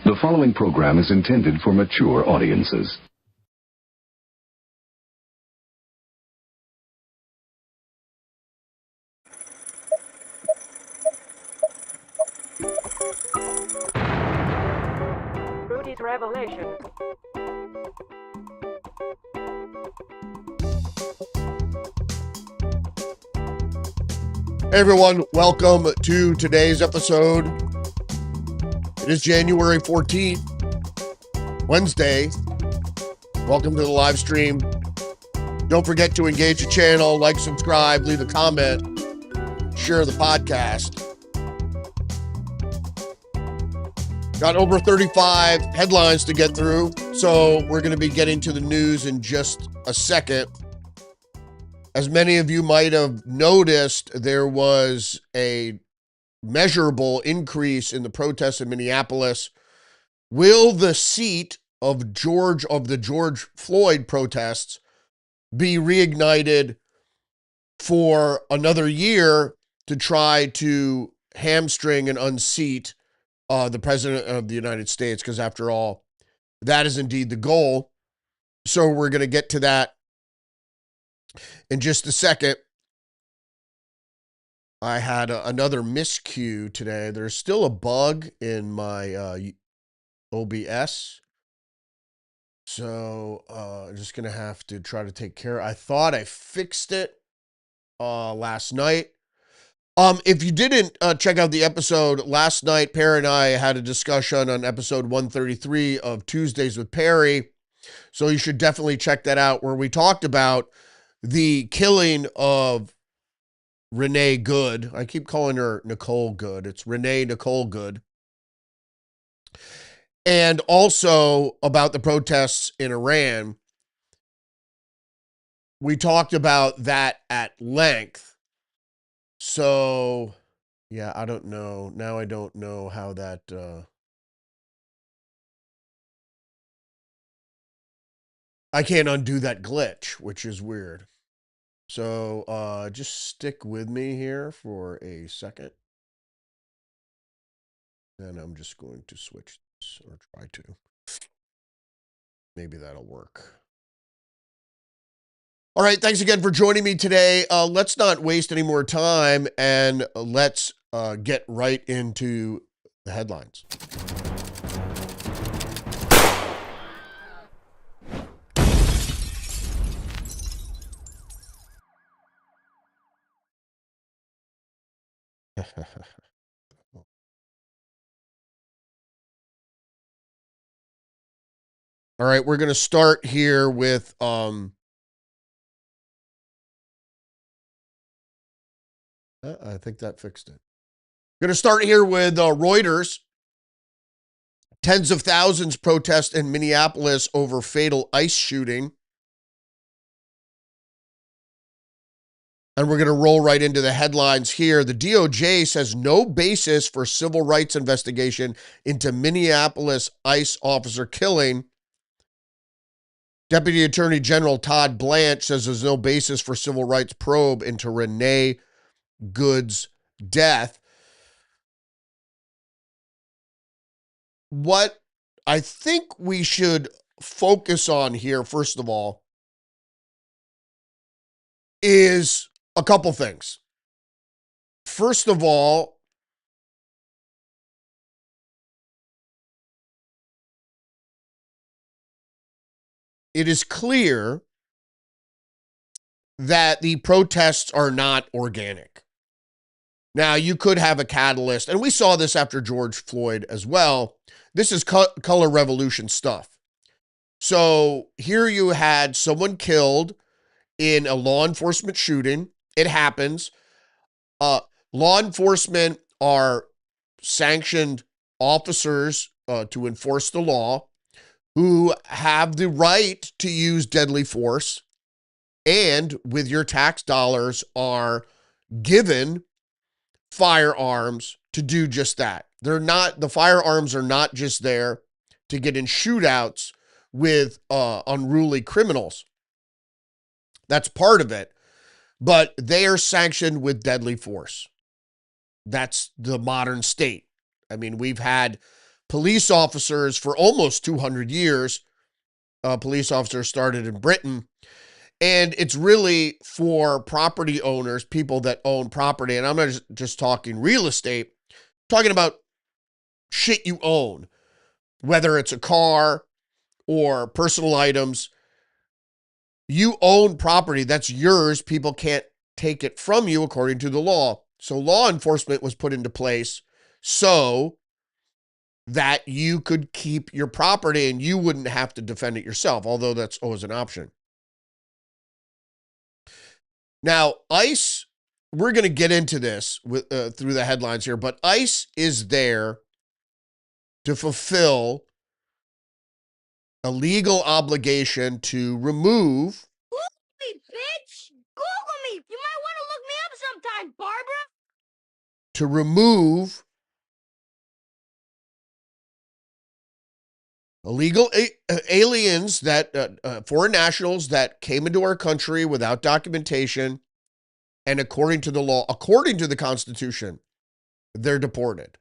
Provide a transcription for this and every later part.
The following program is intended for mature audiences. Rudy's Revelation. Hey everyone, welcome to today's episode. It is January 14th, Wednesday. Welcome to the live stream. Don't forget to engage the channel, like, subscribe, leave a comment, share the podcast. Got over 35 headlines to get through, so we're going to be getting to the news in just a second. As many of you might have noticed, there was a measurable increase in the protests in Minneapolis. Will the seat of the George Floyd protests be reignited for another year to try to hamstring and unseat the President of the United States? Because after all, that is indeed the goal. So we're going to get to that in just a second. I had another miscue today. There's still a bug in my OBS. So I'm just going to have to try to take care. I thought I fixed it last night. If you didn't check out the episode last night, Perry and I had a discussion on episode 133 of Tuesdays with Perry. So you should definitely check that out, where we talked about the killing of Renee Good. I keep calling her Nicole Good. It's Renee Nicole Good. And also about the protests in Iran. We talked about that at length. So, yeah, I don't know. Now I don't know how that... I can't undo that glitch, which is weird. So just stick with me here for a second. And I'm just going to switch this, or try to. Maybe that'll work. All right, thanks again for joining me today. Let's not waste any more time, and let's get right into the headlines. All right, we're going to start here with I think that fixed it. Going to start here with Reuters. Tens of thousands protest in Minneapolis over fatal ICE shooting. And we're going to roll right into the headlines here. The DOJ says no basis for civil rights investigation into Minneapolis ICE officer killing. Deputy Attorney General Todd Blanche says there's no basis for civil rights probe into Renee Good's death. What I think we should focus on here, first of all, is a couple things. First of all, it is clear that the protests are not organic. Now, you could have a catalyst, and we saw this after George Floyd as well. This is color revolution stuff. So here you had someone killed in a law enforcement shooting. It happens. Law enforcement are sanctioned officers to enforce the law, who have the right to use deadly force, and with your tax dollars are given firearms to do just that. The firearms are not just there to get in shootouts with unruly criminals. That's part of it, but they are sanctioned with deadly force. That's the modern state. I mean, we've had police officers for almost 200 years. Police officers started in Britain. And it's really for property owners, people that own property. And I'm not just talking real estate, talking about shit you own, whether it's a car or personal items. You own property that's yours. People can't take it from you according to the law. So law enforcement was put into place so that you could keep your property and you wouldn't have to defend it yourself, although that's always an option. Now, ICE, we're going to get into this with, through the headlines here, but ICE is there to fulfill a legal obligation to remove. Google me, bitch! Google me! You might want to look me up sometime, Barbara! To remove illegal aliens, that foreign nationals that came into our country without documentation, and according to the law, according to the Constitution, they're deported.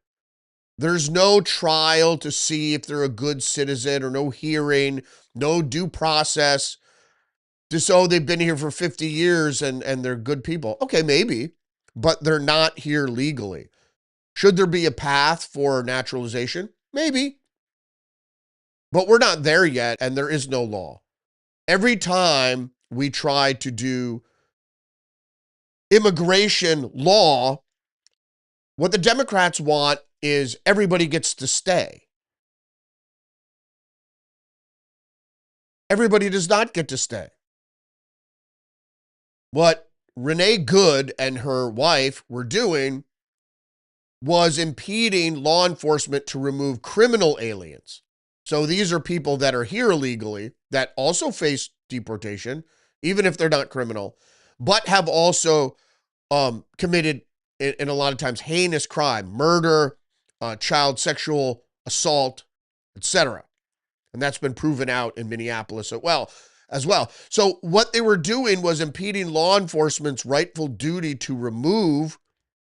There's no trial to see if they're a good citizen, or no hearing, no due process. Just, oh, they've been here for 50 years and they're good people. Okay, maybe, but they're not here legally. Should there be a path for naturalization? Maybe. But we're not there yet, and there is no law. Every time we try to do immigration law, what the Democrats want is everybody gets to stay. Everybody does not get to stay. What Renee Good and her wife were doing was impeding law enforcement to remove criminal aliens. So these are people that are here illegally that also face deportation, even if they're not criminal, but have also committed, in a lot of times, heinous crime, murder, child sexual assault, etc. And that's been proven out in Minneapolis as well. So what they were doing was impeding law enforcement's rightful duty to remove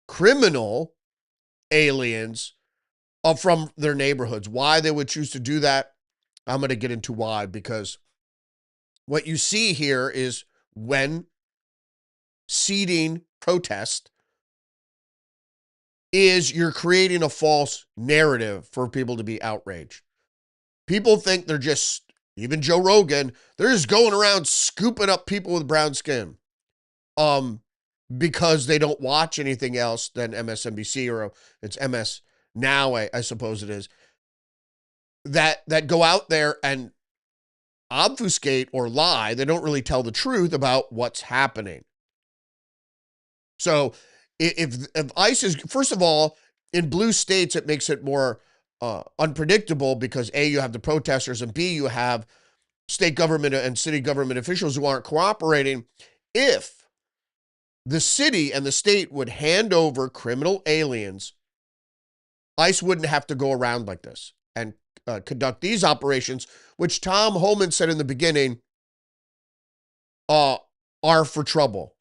criminal aliens from their neighborhoods. Why they would choose to do that, I'm going to get into why, because what you see here is when seeding protest is you're creating a false narrative for people to be outraged. People think they're just, even Joe Rogan, they're just going around scooping up people with brown skin because they don't watch anything else than MSNBC, or it's MS Now, I suppose it is, that go out there and obfuscate or lie. They don't really tell the truth about what's happening. So if ICE is, first of all, in blue states, it makes it more unpredictable because A, you have the protesters, and B, you have state government and city government officials who aren't cooperating. If the city and the state would hand over criminal aliens, ICE wouldn't have to go around like this and conduct these operations, which Tom Homan said in the beginning are for trouble.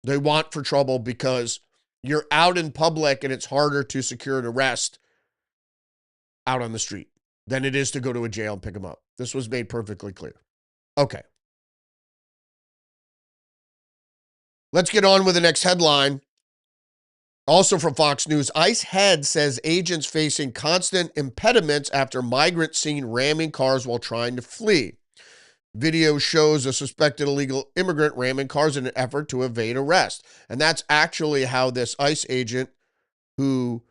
They want for trouble because you're out in public and it's harder to secure an arrest out on the street than it is to go to a jail and pick them up. This was made perfectly clear. Okay. Let's get on with the next headline. Also from Fox News, ICE head says agents facing constant impediments after migrants seen ramming cars while trying to flee. Video shows a suspected illegal immigrant ramming cars in an effort to evade arrest. And that's actually how this ICE agent who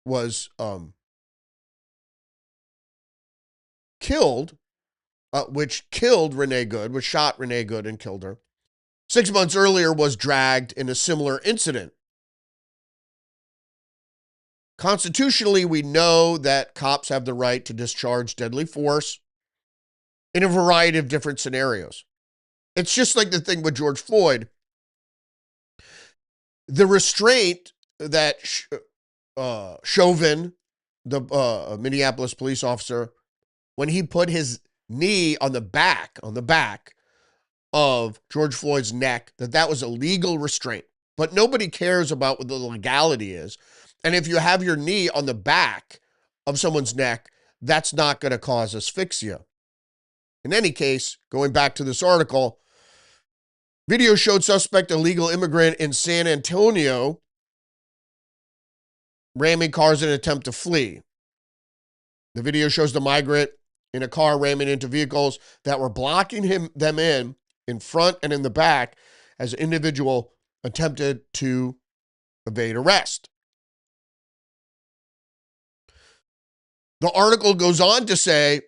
was killed, which killed Renee Good, which shot Renee Good and killed her, 6 months earlier was dragged in a similar incident. Constitutionally, we know that cops have the right to discharge deadly force in a variety of different scenarios. It's just like the thing with George Floyd. The restraint that Chauvin, the Minneapolis police officer, when he put his knee on the back of George Floyd's neck, that was a legal restraint. But nobody cares about what the legality is. And if you have your knee on the back of someone's neck, that's not going to cause asphyxia. In any case, going back to this article, video showed suspect illegal immigrant in San Antonio ramming cars in an attempt to flee. The video shows the migrant in a car ramming into vehicles that were blocking them in front and in the back, as an individual attempted to evade arrest. The article goes on to say,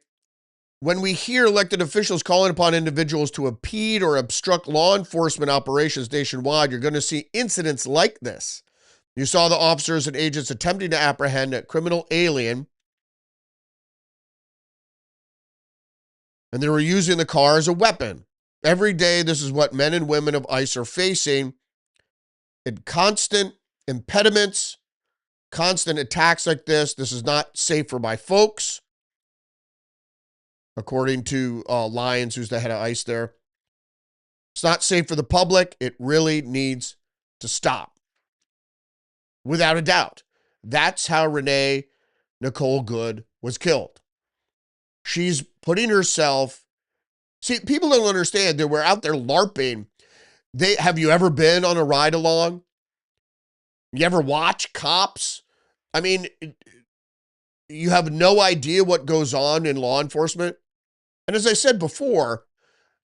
when we hear elected officials calling upon individuals to impede or obstruct law enforcement operations nationwide, you're going to see incidents like this. You saw the officers and agents attempting to apprehend a criminal alien, and they were using the car as a weapon. Every day, this is what men and women of ICE are facing. And constant impediments, constant attacks like this. This is not safe for my folks. According to Lyons, who's the head of ICE there. It's not safe for the public. It really needs to stop. Without a doubt. That's how Renee Nicole Good was killed. She's putting herself... See, people don't understand that we're out there LARPing. Have you ever been on a ride along? You ever watch Cops? I mean, you have no idea what goes on in law enforcement. And as I said before,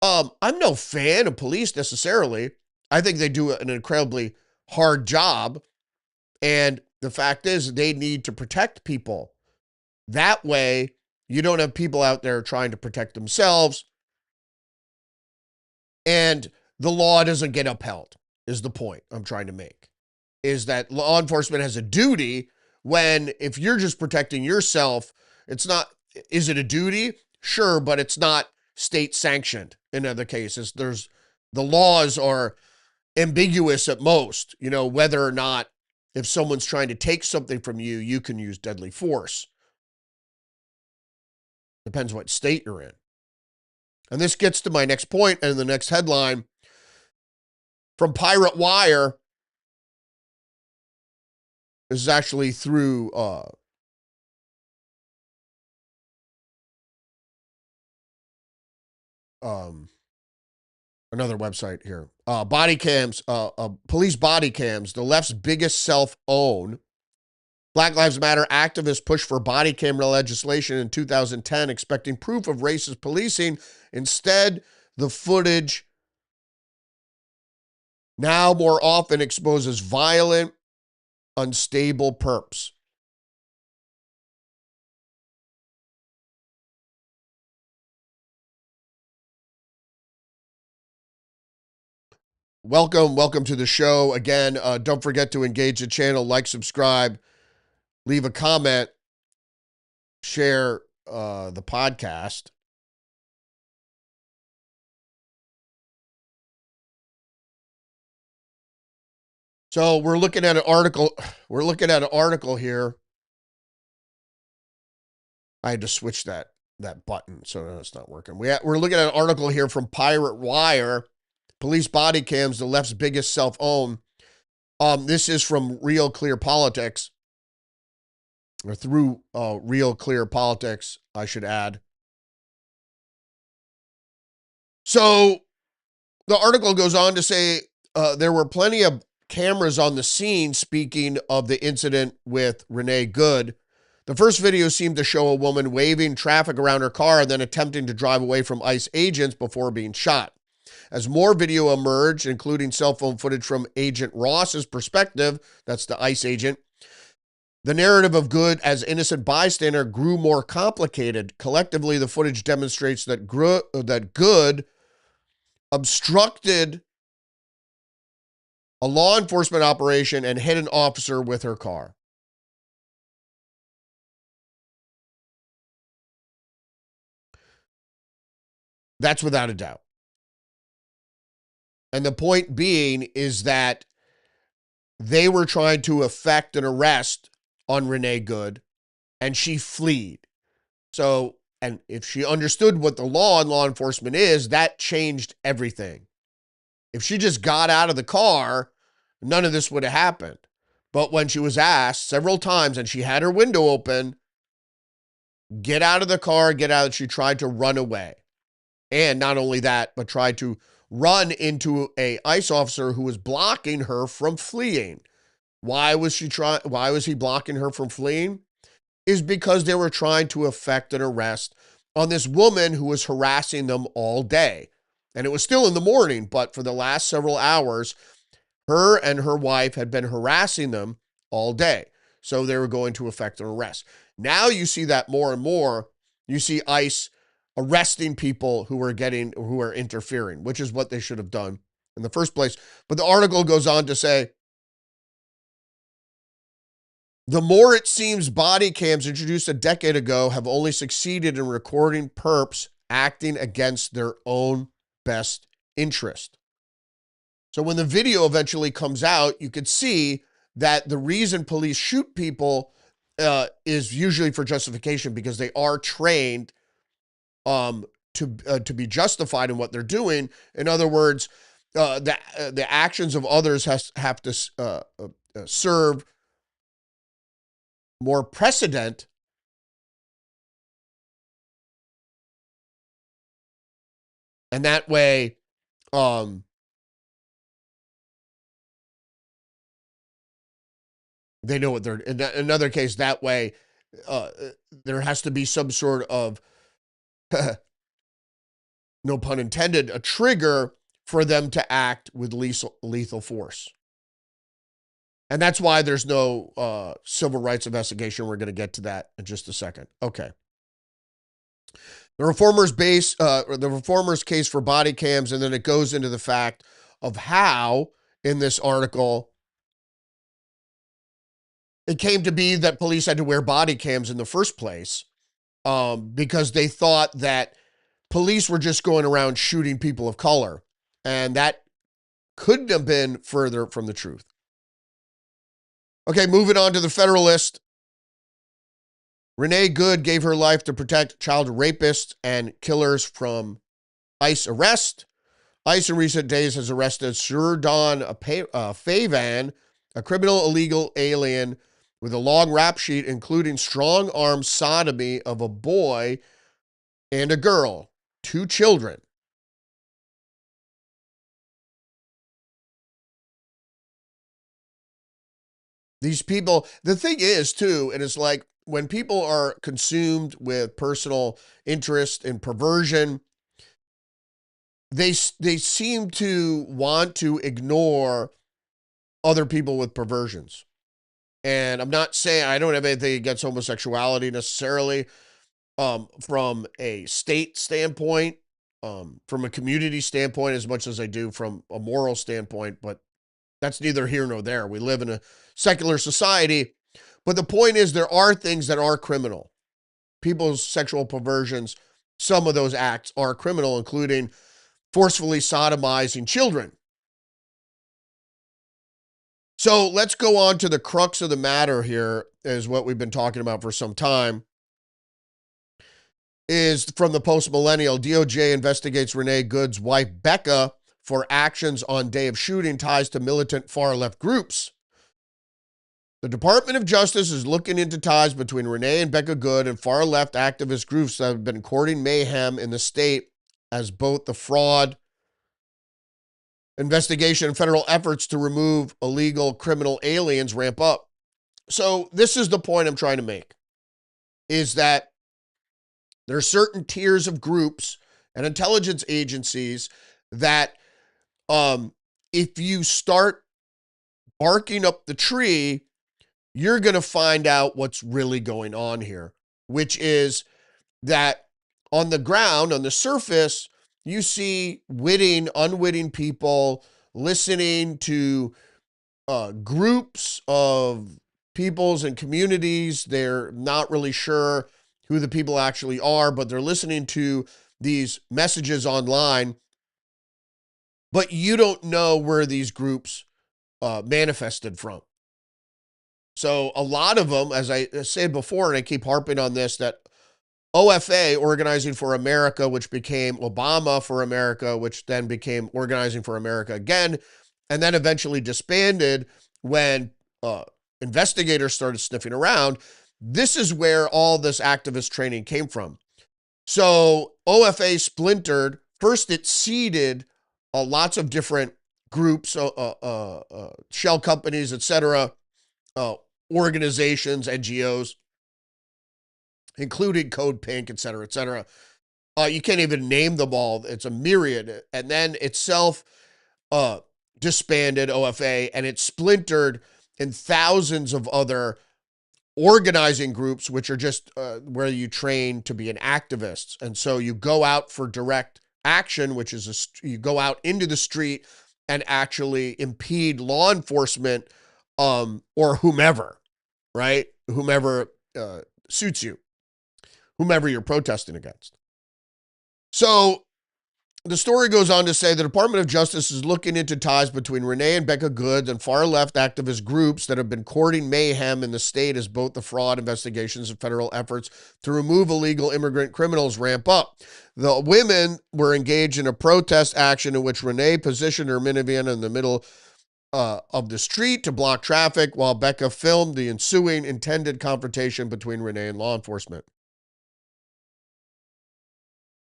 I'm no fan of police necessarily. I think they do an incredibly hard job. And the fact is, they need to protect people. That way, you don't have people out there trying to protect themselves. And the law doesn't get upheld, is the point I'm trying to make. Is that law enforcement has a duty when, if you're just protecting yourself, it's not, is it a duty? Sure, but it's not state sanctioned in other cases. The laws are ambiguous at most, whether or not, if someone's trying to take something from you, you can use deadly force. Depends what state you're in. And this gets to my next point and the next headline from Pirate Wire. This is actually through another website here. Body cams, police body cams, the left's biggest self-own. Black Lives Matter activists pushed for body camera legislation in 2010, expecting proof of racist policing. Instead, the footage now more often exposes violent, unstable perps. Welcome to the show. Again, don't forget to engage the channel, like, subscribe, leave a comment, share the podcast. So we're looking at an article. We're looking at an article here. I had to switch that button, so it's not working. We're looking at an article here from Pirate Wire. Police body cams, the left's biggest self-own. This is from Real Clear Politics, or through Real Clear Politics, I should add. So the article goes on to say there were plenty of cameras on the scene, speaking of the incident with Renee Good. The first video seemed to show a woman waving traffic around her car and then attempting to drive away from ICE agents before being shot. As more video emerged, including cell phone footage from Agent Ross's perspective, that's the ICE agent, the narrative of Good as innocent bystander grew more complicated. Collectively, the footage demonstrates that Good obstructed a law enforcement operation and hit an officer with her car. That's without a doubt. And the point being is that they were trying to effect an arrest on Renee Good, and she fled. So, and if she understood what the law and law enforcement is, that changed everything. If she just got out of the car, none of this would have happened. But when she was asked several times and she had her window open, Get out of the car, get out. She tried to run away. And not only that, but tried to run into a ICE officer who was blocking her from fleeing. Why was he blocking her from fleeing? Is because they were trying to effect an arrest on this woman who was harassing them all day. And it was still in the morning, but for the last several hours, her and her wife had been harassing them all day. So they were going to effect an arrest. Now you see that more and more. You see ICE arresting people who are interfering, which is what they should have done in the first place. But the article goes on to say, the more it seems body cams introduced a decade ago have only succeeded in recording perps acting against their own best interest. So when the video eventually comes out, you could see that the reason police shoot people is usually for justification, because they are trained to be justified in what they're doing. In other words, the actions of others have to serve more precedent and that way they know what they're in another case. That way there has to be some sort of no pun intended, a trigger for them to act with lethal force. And that's why there's no civil rights investigation. We're going to get to that in just a second. Okay. The reformers case for body cams, and then it goes into the fact of how, in this article, it came to be that police had to wear body cams in the first place because they thought that police were just going around shooting people of color. And that couldn't have been further from the truth. Okay, moving on to the Federalist. Renee Good gave her life to protect child rapists and killers from ICE arrest. ICE in recent days has arrested Shurdan Favan, a criminal illegal alien with a long rap sheet including strong-arm sodomy of a boy and a girl, 2 children. These people, the thing is too, and it's like when people are consumed with personal interest and perversion, they seem to want to ignore other people with perversions. And I'm not saying I don't have anything against homosexuality necessarily from a state standpoint, from a community standpoint, as much as I do from a moral standpoint, but that's neither here nor there. We live in a secular society. But the point is, there are things that are criminal. People's sexual perversions, some of those acts are criminal, including forcefully sodomizing children. So let's go on to the crux of the matter here, is what we've been talking about for some time, is from the Post-Millennial. DOJ investigates Renee Good's wife, Becca, for actions on day of shooting ties to militant far-left groups. The Department of Justice is looking into ties between Renee and Becca Good and far-left activist groups that have been courting mayhem in the state as both the fraud investigation and federal efforts to remove illegal criminal aliens ramp up. So this is the point I'm trying to make, is that there are certain tiers of groups and intelligence agencies that if you start barking up the tree, you're going to find out what's really going on here, which is that on the ground, on the surface, you see unwitting people listening to groups of peoples and communities. They're not really sure who the people actually are, but they're listening to these messages online. But you don't know where these groups manifested from. So a lot of them, as I said before, and I keep harping on this, that OFA, Organizing for America, which became Obama for America, which then became Organizing for America again, and then eventually disbanded when investigators started sniffing around. This is where all this activist training came from. So OFA splintered. First, it seeded lots of different groups, shell companies, etc., organizations, NGOs, including Code Pink, etc., etc. You can't even name them all. It's a myriad. And then itself disbanded OFA, and it splintered in thousands of other organizing groups, which are just where you train to be an activist. And so you go out for direct action, which is you go out into the street and actually impede law enforcement or whomever, right? Whomever suits you, whomever you're protesting against. So the story goes on to say the Department of Justice is looking into ties between Renee and Becca Goods and far-left activist groups that have been courting mayhem in the state as both the fraud investigations and federal efforts to remove illegal immigrant criminals ramp up. The women were engaged in a protest action in which Renee positioned her minivan in the middle of the street to block traffic, while Becca filmed the ensuing intended confrontation between Renee and law enforcement.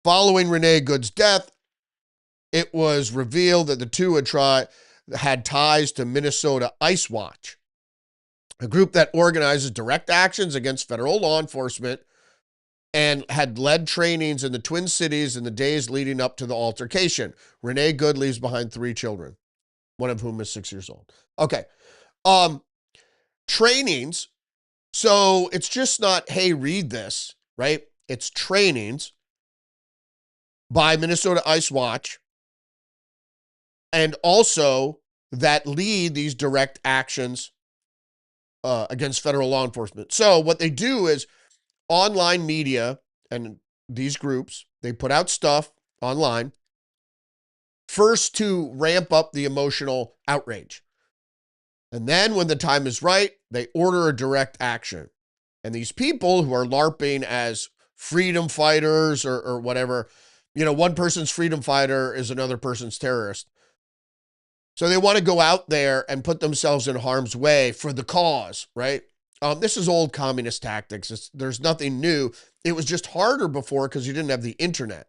Following Renee Goods' death, it was revealed that the two had ties to Minnesota Ice Watch, a group that organizes direct actions against federal law enforcement and had led trainings in the Twin Cities in the days leading up to the altercation. Renee Good leaves behind 3 children, one of whom is 6 years old. Okay. Trainings. So it's just not, hey, read this, right? It's trainings by Minnesota Ice Watch, and also that lead these direct actions against federal law enforcement. So what they do is online media and these groups, they put out stuff online first to ramp up the emotional outrage. And then when the time is right, they order a direct action. And these people who are LARPing as freedom fighters or whatever, one person's freedom fighter is another person's terrorist. So they want to go out there and put themselves in harm's way for the cause, right? This is old communist tactics. There's nothing new. It was just harder before because you didn't have the internet.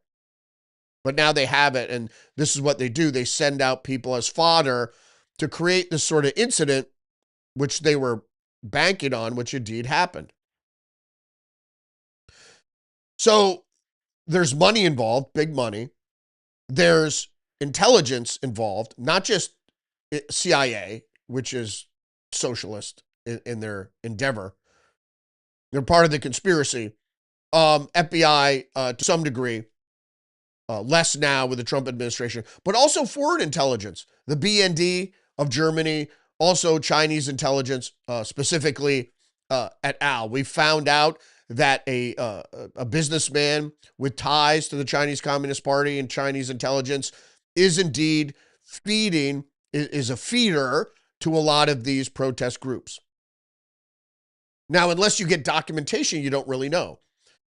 But now they have it, and this is what they do. They send out people as fodder to create this sort of incident, which they were banking on, which indeed happened. So there's money involved, big money. There's intelligence involved, not just CIA, which is socialist in their endeavor. They're part of the conspiracy. FBI, to some degree, less now with the Trump administration, but also foreign intelligence. The BND of Germany, also Chinese intelligence, specifically at Al. We found out that a businessman with ties to the Chinese Communist Party and Chinese intelligence is indeed is a feeder to a lot of these protest groups. Now, unless you get documentation, you don't really know.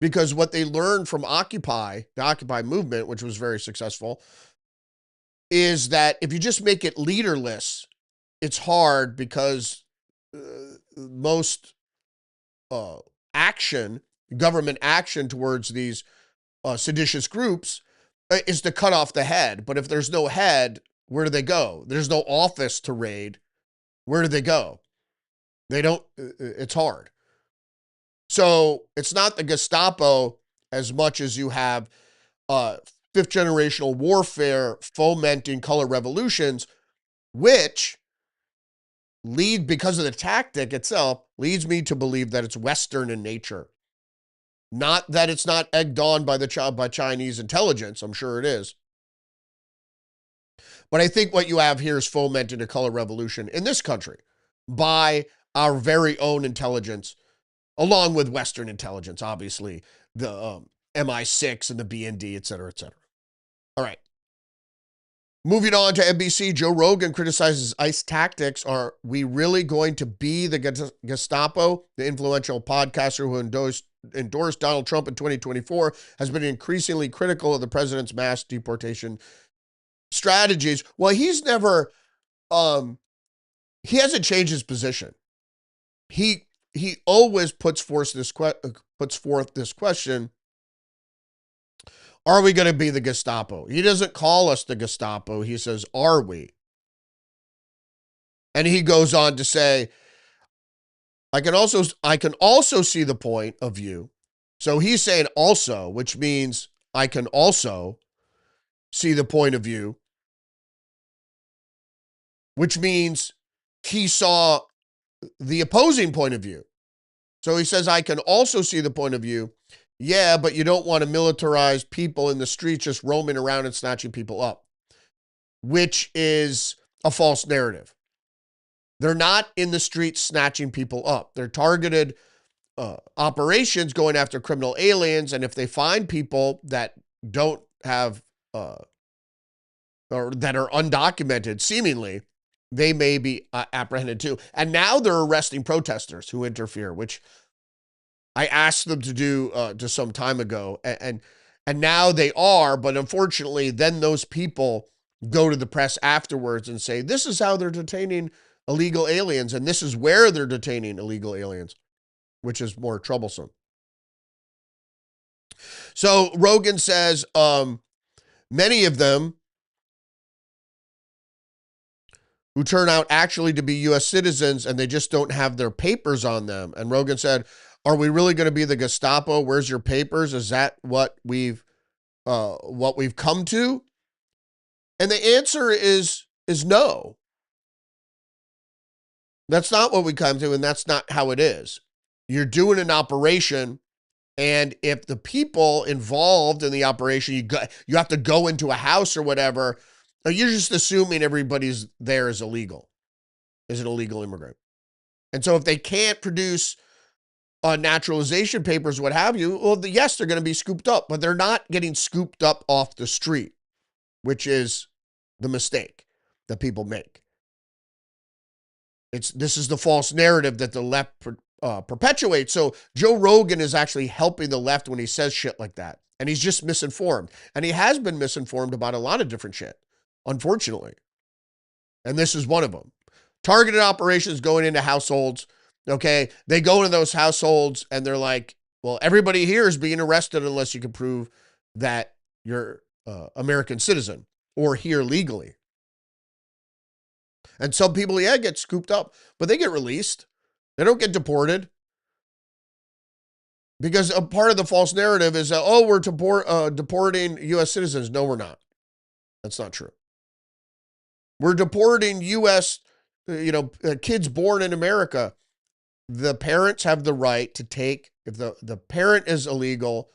Because what they learned from Occupy, the Occupy movement, which was very successful, is that if you just make it leaderless, it's hard because most government action towards these seditious groups is to cut off the head. But if there's no head, where do they go? There's no office to raid. Where do they go? It's hard. So it's not the Gestapo as much as you have fifth generational warfare fomenting color revolutions, which because of the tactic itself, leads me to believe that it's Western in nature. Not that it's not egged on by Chinese intelligence. I'm sure it is. But I think what you have here is fomenting a color revolution in this country by our very own intelligence, along with Western intelligence, obviously, the MI6 and the BND, et cetera, et cetera. All right. Moving on to NBC, Joe Rogan criticizes ICE tactics. Are we really going to be the Gestapo? The influential podcaster who endorsed Donald Trump in 2024 has been increasingly critical of the president's mass deportation strategies. Well, he's never, he hasn't changed his position. He he always puts forth this question, are we going to be the Gestapo? He doesn't call us the Gestapo. He says, are we? And he goes on to say, I can also see the point of view. So he's saying also, which means I can also see the point of view, which means he saw the opposing point of view. So he says, I can also see the point of view. Yeah, but you don't want to militarize people in the streets just roaming around and snatching people up, which is a false narrative. They're not in the streets snatching people up. They're targeted operations going after criminal aliens. And if they find people that don't have, or that are undocumented, seemingly, they may be apprehended too. And now they're arresting protesters who interfere, which I asked them to do just some time ago. And now they are, but unfortunately, then those people go to the press afterwards and say, this is how they're detaining illegal aliens, and this is where they're detaining illegal aliens, which is more troublesome. So Rogan says many of them who turn out actually to be U.S. citizens and they just don't have their papers on them. And Rogan said, are we really going to be the Gestapo? Where's your papers? Is that what we've come to? And the answer is no. That's not what we come to, and that's not how it is. You're doing an operation, and if the people involved in the operation, you have to go into a house or whatever, you're just assuming everybody's there is illegal, is an illegal immigrant. And so if they can't produce naturalization papers, what have you, well, yes, they're going to be scooped up, but they're not getting scooped up off the street, which is the mistake that people make. This is the false narrative that the left perpetuates. So Joe Rogan is actually helping the left when he says shit like that. And he's just misinformed. And he has been misinformed about a lot of different shit, unfortunately. And this is one of them. Targeted operations going into households. Okay. They go into those households and they're like, well, everybody here is being arrested unless you can prove that you're American citizen or here legally. And some people, get scooped up, but they get released. They don't get deported. Because a part of the false narrative is that, we're deporting U.S. citizens. No, we're not. That's not true. We're deporting U.S., kids born in America. The parents have the right to take, if the parent is illegal,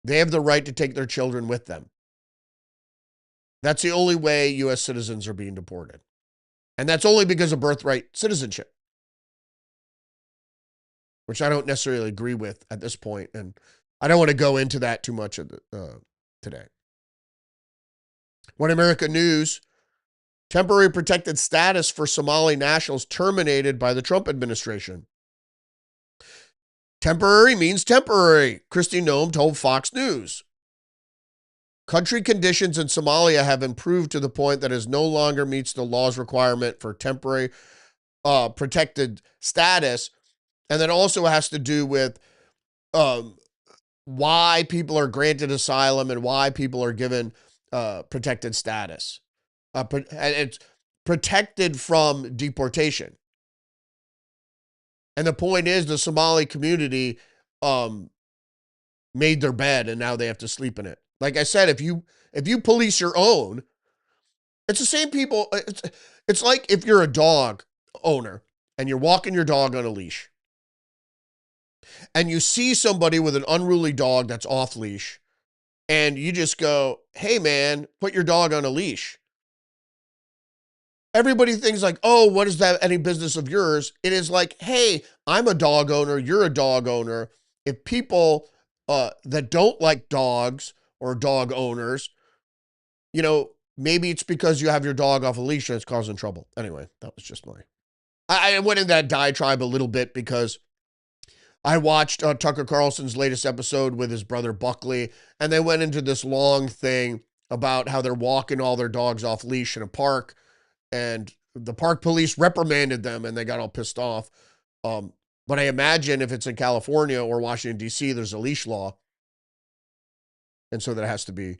they have the right to take their children with them. That's the only way U.S. citizens are being deported. And that's only because of birthright citizenship, which I don't necessarily agree with at this point. And I don't want to go into that too much today. One America News, temporary protected status for Somali nationals terminated by the Trump administration. Temporary means temporary, Kristi Noem told Fox News. Country conditions in Somalia have improved to the point that it no longer meets the law's requirement for temporary protected status. And that also has to do with why people are granted asylum and why people are given protected status. And it's protected from deportation. And the point is the Somali community made their bed and now they have to sleep in it. Like I said, if you police your own, it's the same people. It's like if you're a dog owner and you're walking your dog on a leash and you see somebody with an unruly dog that's off leash and you just go, hey man, put your dog on a leash. Everybody thinks like, oh, what is that any business of yours? It is like, hey, I'm a dog owner. You're a dog owner. If people that don't like dogs or dog owners, maybe it's because you have your dog off a leash and it's causing trouble. Anyway, that was just I went in that diatribe a little bit because I watched Tucker Carlson's latest episode with his brother Buckley, and they went into this long thing about how they're walking all their dogs off leash in a park, and the park police reprimanded them, and they got all pissed off. But I imagine if it's in California or Washington, D.C., there's a leash law. And so that has to be.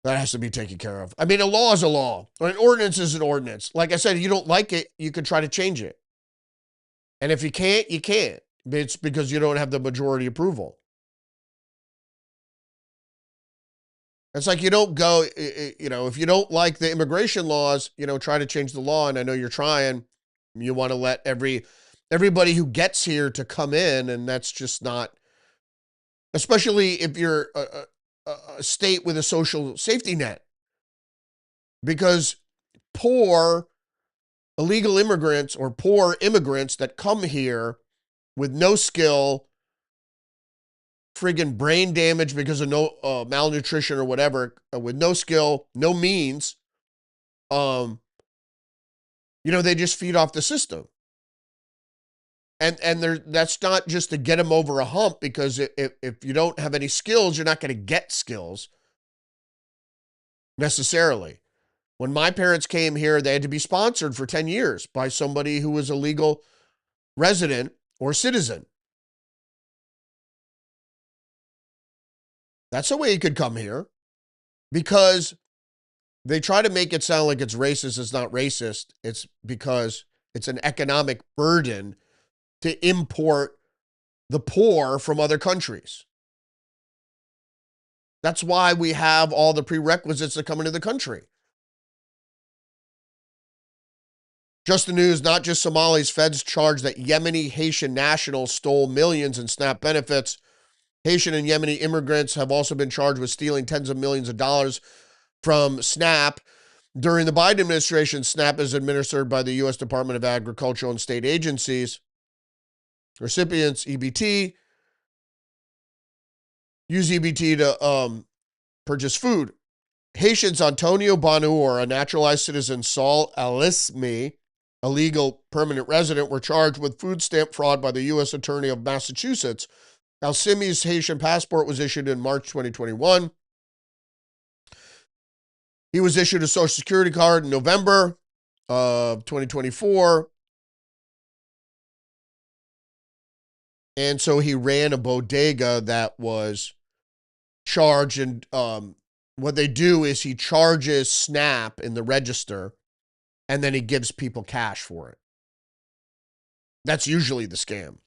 That has to be taken care of. I mean, a law is a law. An ordinance is an ordinance. Like I said, if you don't like it, you can try to change it. And if you can't, you can't. It's because you don't have the majority approval. It's like you don't go, if you don't like the immigration laws, try to change the law. And I know you're trying. You want to let everybody who gets here to come in, and that's just not, especially if you're a state with a social safety net. Because poor illegal immigrants or poor immigrants that come here with no skill, friggin' brain damage because of no malnutrition or whatever, with no skill, no means, they just feed off the system. And that's not just to get them over a hump, because if you don't have any skills, you're not going to get skills necessarily. When my parents came here, they had to be sponsored for 10 years by somebody who was a legal resident or citizen. That's the way you could come here, because they try to make it sound like it's racist. It's not racist. It's because it's an economic burden to import the poor from other countries. That's why we have all the prerequisites to come into the country. Just the news, not just Somalis. Feds charge that Yemeni Haitian nationals stole millions in SNAP benefits. Haitian and Yemeni immigrants have also been charged with stealing tens of millions of dollars from SNAP. During the Biden administration, SNAP is administered by the U.S. Department of Agriculture and state agencies. Recipients, EBT, use EBT to purchase food. Haitians Antonio Bonnour, a naturalized citizen, Saul Alismi, a legal permanent resident, were charged with food stamp fraud by the U.S. Attorney of Massachusetts. Alsimi's Haitian passport was issued in March 2021. He was issued a Social Security card in November of 2024. And so he ran a bodega that was charged. And what they do is he charges SNAP in the register, and then he gives people cash for it. That's usually the scam.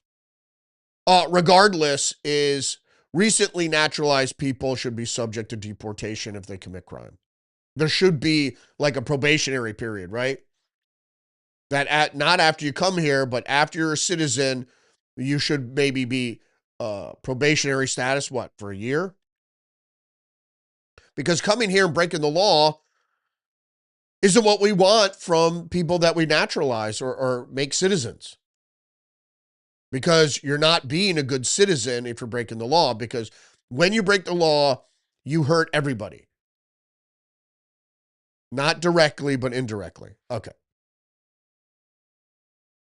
Regardless, is recently naturalized people should be subject to deportation if they commit crime. There should be like a probationary period, right? That not after you come here, but after you're a citizen, you should maybe be probationary status, for a year? Because coming here and breaking the law isn't what we want from people that we naturalize or make citizens. Because you're not being a good citizen if you're breaking the law, because when you break the law, you hurt everybody. Not directly, but indirectly. Okay.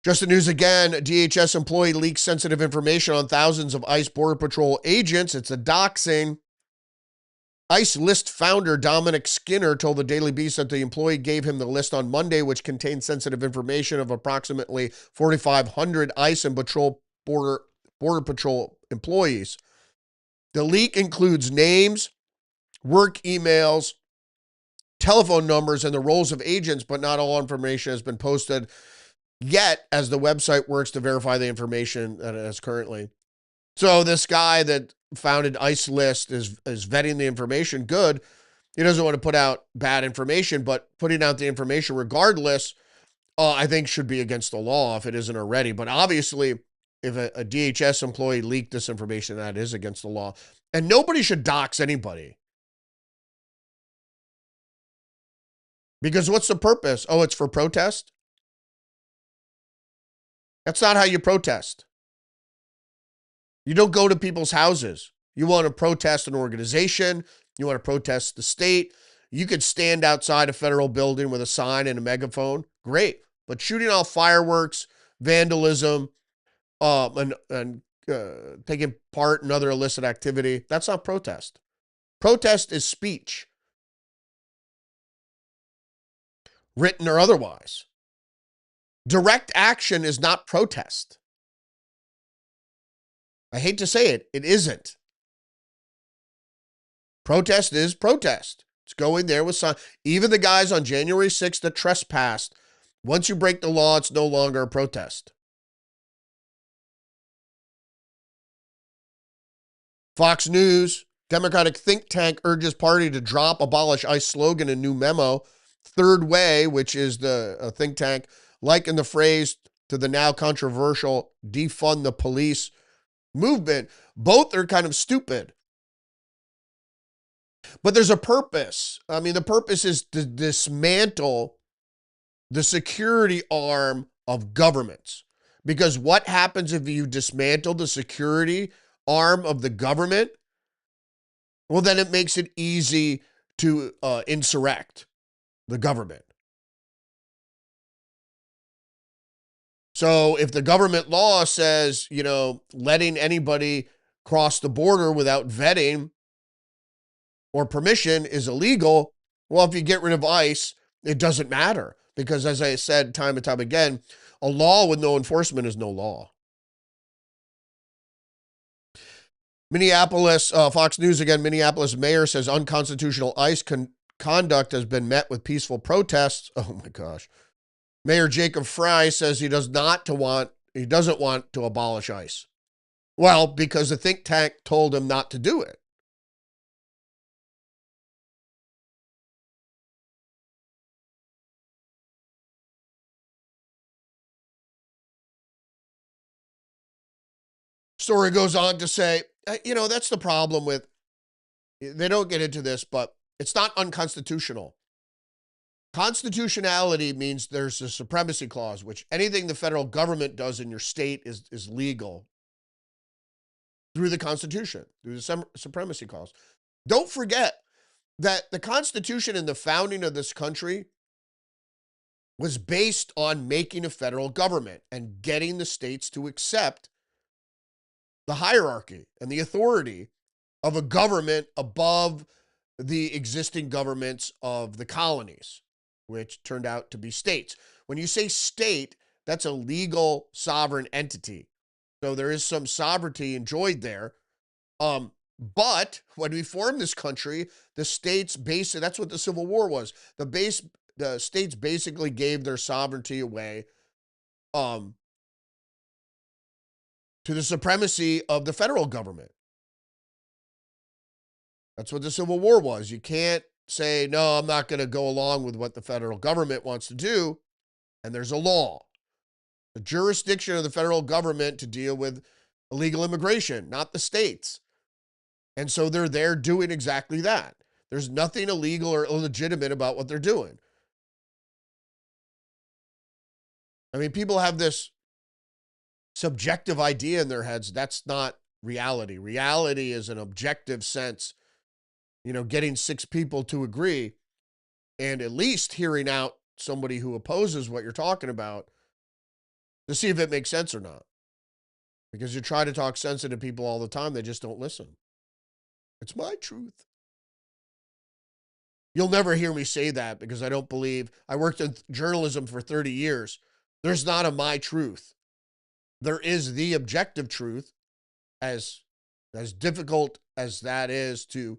Just the news again, a DHS employee leaks sensitive information on thousands of ICE Border Patrol agents. It's a doxing. ICE list founder Dominic Skinner told the Daily Beast that the employee gave him the list on Monday, which contained sensitive information of approximately 4,500 ICE and Border Patrol employees. The leak includes names, work emails, telephone numbers, and the roles of agents, but not all information has been posted yet, as the website works to verify the information that it has currently. So this guy that founded ICE List is vetting the information. Good. He doesn't want to put out bad information, but putting out the information regardless, I think should be against the law if it isn't already. But obviously, if a DHS employee leaked this information, that is against the law. And nobody should dox anybody. Because what's the purpose? Oh, it's for protest? That's not how you protest. You don't go to people's houses. You want to protest an organization. You want to protest the state. You could stand outside a federal building with a sign and a megaphone. Great. But shooting off fireworks, vandalism, and taking part in other illicit activity, that's not protest. Protest is speech. written or otherwise. Direct action is not protest. I hate to say it, it isn't. Protest is protest. It's going there with sign. Even the guys on January 6th that trespassed, once you break the law, it's no longer a protest. Fox News, Democratic think tank urges party to drop abolish ICE slogan in new memo. Third Way, which is the think tank, likened the phrase to the now controversial defund the police movement. Both are kind of stupid. But there's a purpose. I mean, the purpose is to dismantle the security arm of governments. Because what happens if you dismantle the security arm of the government? Well, then it makes it easy to insurrect the government. So if the government law says, letting anybody cross the border without vetting or permission is illegal, well, if you get rid of ICE, it doesn't matter. Because as I said time and time again, a law with no enforcement is no law. Minneapolis, Fox News again, Minneapolis mayor says unconstitutional ICE conduct has been met with peaceful protests. Oh my gosh. Mayor Jacob Frey says he doesn't want to abolish ICE. Well, because the think tank told him not to do it. Story goes on to say, that's the problem with, they don't get into this, but it's not unconstitutional. Constitutionality means there's a supremacy clause, which anything the federal government does in your state is legal through the Constitution, through the supremacy clause. Don't forget that the Constitution and the founding of this country was based on making a federal government and getting the states to accept the hierarchy and the authority of a government above the existing governments of the colonies, which turned out to be states. When you say state, that's a legal sovereign entity. So there is some sovereignty enjoyed there. But when we formed this country, the states that's what the Civil War was. The states basically gave their sovereignty away to the supremacy of the federal government. That's what the Civil War was. You can't say, no, I'm not going to go along with what the federal government wants to do. And there's a law. The jurisdiction of the federal government to deal with illegal immigration, not the states. And so they're there doing exactly that. There's nothing illegal or illegitimate about what they're doing. I mean, people have this subjective idea in their heads. That's not reality. Reality is an objective sense, getting 6 people to agree and at least hearing out somebody who opposes what you're talking about to see if it makes sense or not. Because you try to talk sense into people all the time, they just don't listen. It's my truth. You'll never hear me say that because I don't believe, I worked in journalism for 30 years. There's not a my truth. There is the objective truth, as difficult as that is to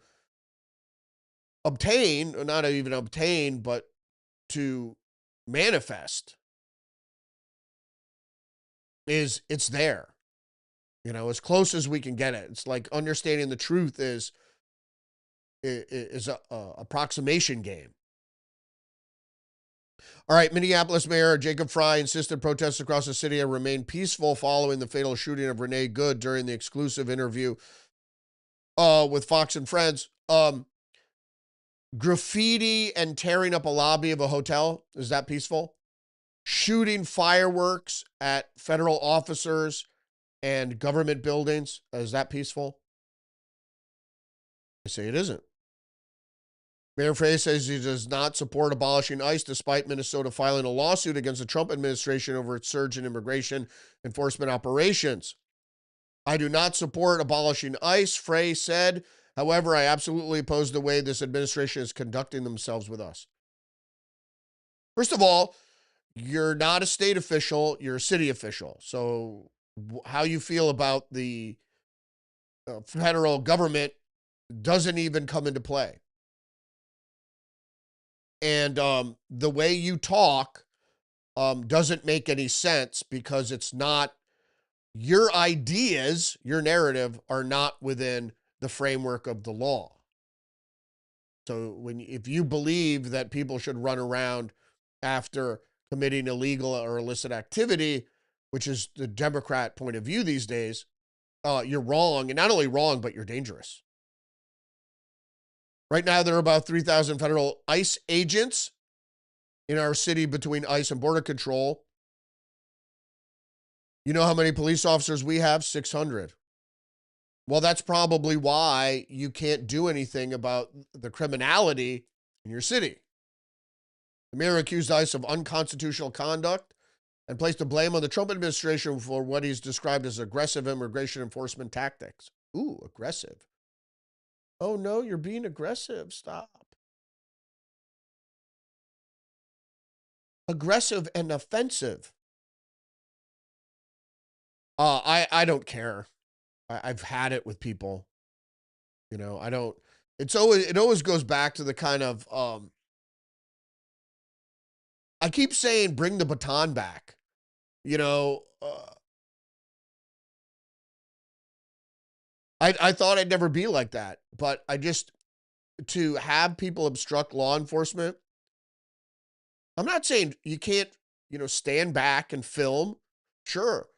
obtain, or not even obtain, but to manifest, it's there. As close as we can get it. It's like understanding the truth is a approximation game. All right, Minneapolis Mayor Jacob Frey insisted protests across the city have remained peaceful following the fatal shooting of Renee Good during the exclusive interview with Fox and Friends. Graffiti and tearing up a lobby of a hotel, is that peaceful? Shooting fireworks at federal officers and government buildings, is that peaceful? I say it isn't. Mayor Frey says he does not support abolishing ICE despite Minnesota filing a lawsuit against the Trump administration over its surge in immigration enforcement operations. I do not support abolishing ICE, Frey said. However, I absolutely oppose the way this administration is conducting themselves with us. First of all, you're not a state official, you're a city official. So how you feel about the federal government doesn't even come into play. And the way you talk doesn't make any sense because it's not your ideas, your narrative are not within the framework of the law. So if you believe that people should run around after committing illegal or illicit activity, which is the Democrat point of view these days, you're wrong. And not only wrong, but you're dangerous. Right now, there are about 3,000 federal ICE agents in our city between ICE and Border Control. You know how many police officers we have? 600. Well, that's probably why you can't do anything about the criminality in your city. The mayor accused ICE of unconstitutional conduct and placed the blame on the Trump administration for what he's described as aggressive immigration enforcement tactics. Ooh, aggressive. Oh no, you're being aggressive. Stop. Aggressive and offensive. I don't care. I've had it with people. You know, I don't. It always goes back to the kind of I keep saying bring the baton back. You know, I thought I'd never be like that, but to have people obstruct law enforcement. I'm not saying you can't, stand back and film. Sure.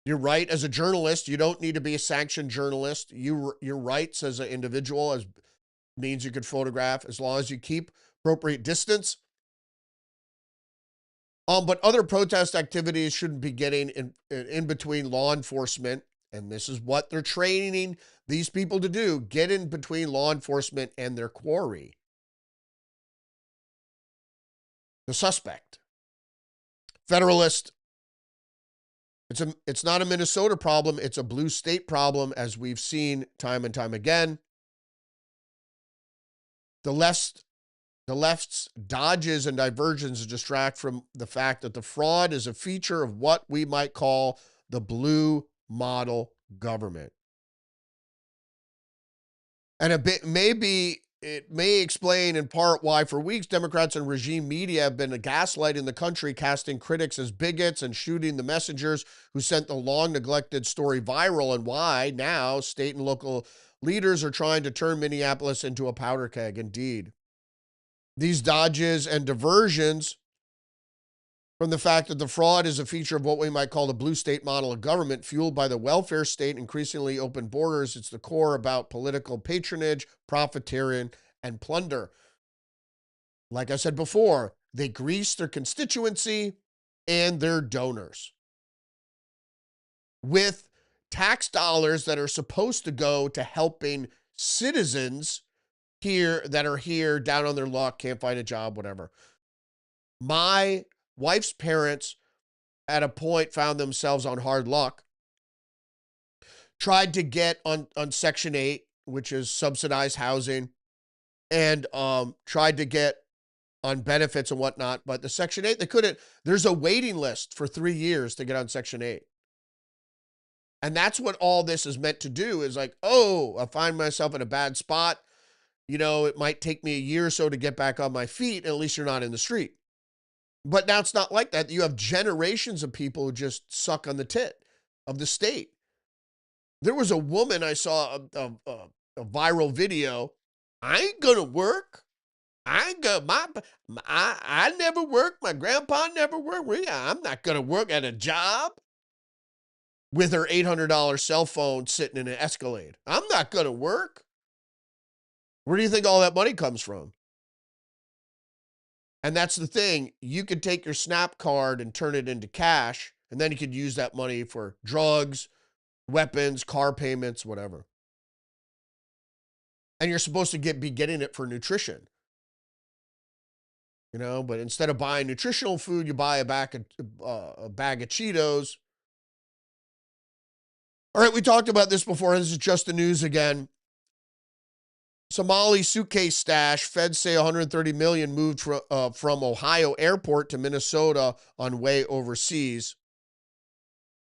You're right. As a journalist, you don't need to be a sanctioned journalist. Your rights as an individual means you could photograph as long as you keep appropriate distance. But other protest activities shouldn't be getting in between law enforcement. And this is what they're training these people to do. Get in between law enforcement and their quarry. The suspect. Federalist. It's not a Minnesota problem. It's a blue state problem, as we've seen time and time again. The left's dodges and diversions distract from the fact that the fraud is a feature of what we might call the blue model government. And it may explain in part why for weeks Democrats and regime media have been gaslighting the country, casting critics as bigots and shooting the messengers who sent the long neglected story viral, and why now state and local leaders are trying to turn Minneapolis into a powder keg. Indeed. These dodges and diversions from the fact that the fraud is a feature of what we might call the blue state model of government, fueled by the welfare state, increasingly open borders. It's the core about political patronage, profiteering, and plunder. Like I said before, they grease their constituency and their donors with tax dollars that are supposed to go to helping citizens here that are here down on their luck, can't find a job, whatever. My wife's parents at a point found themselves on hard luck, tried to get on Section 8, which is subsidized housing, and tried to get on benefits and whatnot. But the Section 8, they couldn't. There's a waiting list for 3 years to get on Section 8. And that's what all this is meant to do is like, oh, I find myself in a bad spot. It might take me a year or so to get back on my feet, and at least you're not in the street. But now it's not like that. You have generations of people who just suck on the tit of the state. There was a woman, I saw a viral video. I ain't gonna work. I never worked. My grandpa never worked. I'm not gonna work at a job. With her $800 cell phone sitting in an Escalade. I'm not gonna work. Where do you think all that money comes from? And that's the thing. You could take your SNAP card and turn it into cash, and then you could use that money for drugs, weapons, car payments, whatever. And you're supposed to be getting it for nutrition. But instead of buying nutritional food, you buy a bag of Cheetos. All right, we talked about this before. This is just the news again. Somali suitcase stash. Feds say 130 million moved from Ohio airport to Minnesota on way overseas.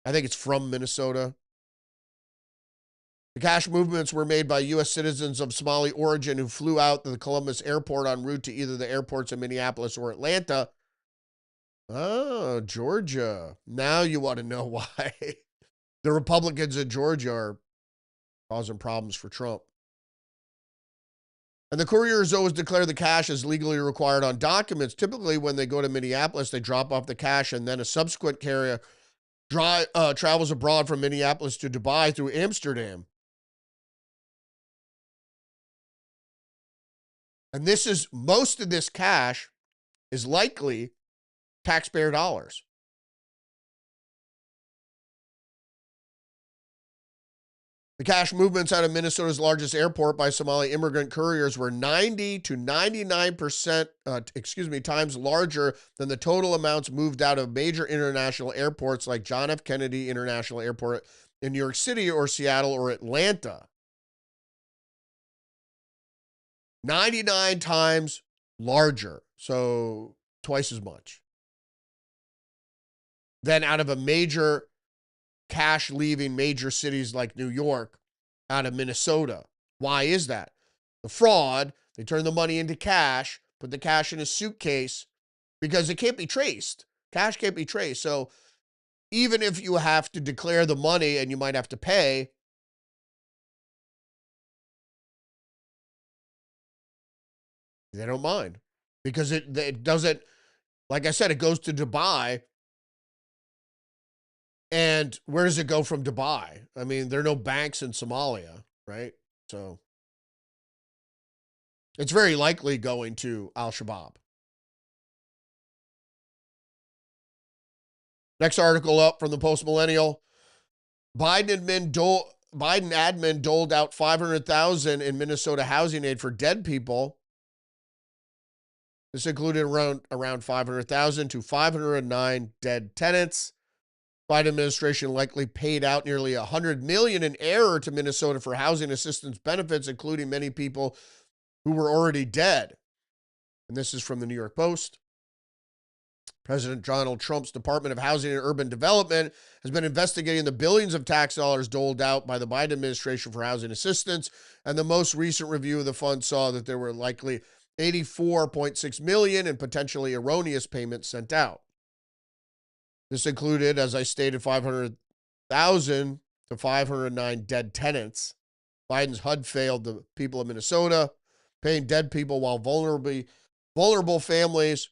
I think it's from Minnesota. The cash movements were made by U.S. citizens of Somali origin who flew out to the Columbus airport en route to either the airports in Minneapolis or Atlanta. Oh, Georgia. Now you want to know why the Republicans in Georgia are causing problems for Trump. And the couriers always declare the cash as legally required on documents. Typically, when they go to Minneapolis, they drop off the cash, and then a subsequent carrier travels abroad from Minneapolis to Dubai through Amsterdam. And most of this cash is likely taxpayer dollars. The cash movements out of Minnesota's largest airport by Somali immigrant couriers were 90 to 99% times larger than the total amounts moved out of major international airports like John F. Kennedy International Airport in New York City or Seattle or Atlanta. 99 times larger, so twice as much. Then out of a major cash leaving major cities like New York out of Minnesota. Why is that? The fraud, they turn the money into cash, put the cash in a suitcase because it can't be traced. Cash can't be traced. So even if you have to declare the money and you might have to pay, they don't mind because it doesn't, like I said, it goes to Dubai. And where does it go from Dubai? I mean, there are no banks in Somalia, right? So it's very likely going to Al-Shabaab. Next article up from the Post-Millennial. Biden admin doled out $500,000 in Minnesota housing aid for dead people. This included around $500,000 to 509 dead tenants. Biden administration likely paid out nearly $100 million in error to Minnesota for housing assistance benefits, including many people who were already dead. And this is from the New York Post. President Donald Trump's Department of Housing and Urban Development has been investigating the billions of tax dollars doled out by the Biden administration for housing assistance. And the most recent review of the fund saw that there were likely $84.6 million in potentially erroneous payments sent out. This included, as I stated, 500,000 to 509 dead tenants. Biden's HUD failed the people of Minnesota, paying dead people while vulnerable families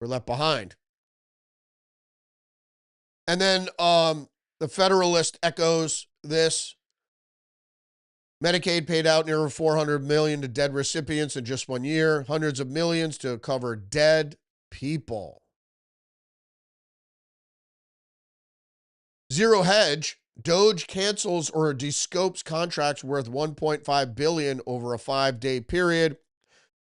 were left behind. And then the Federalist echoes this. Medicaid paid out nearly $400 million to dead recipients in just 1 year, hundreds of millions to cover dead people. Zero Hedge, Doge cancels or descopes contracts worth $1.5 billion over a 5-day period.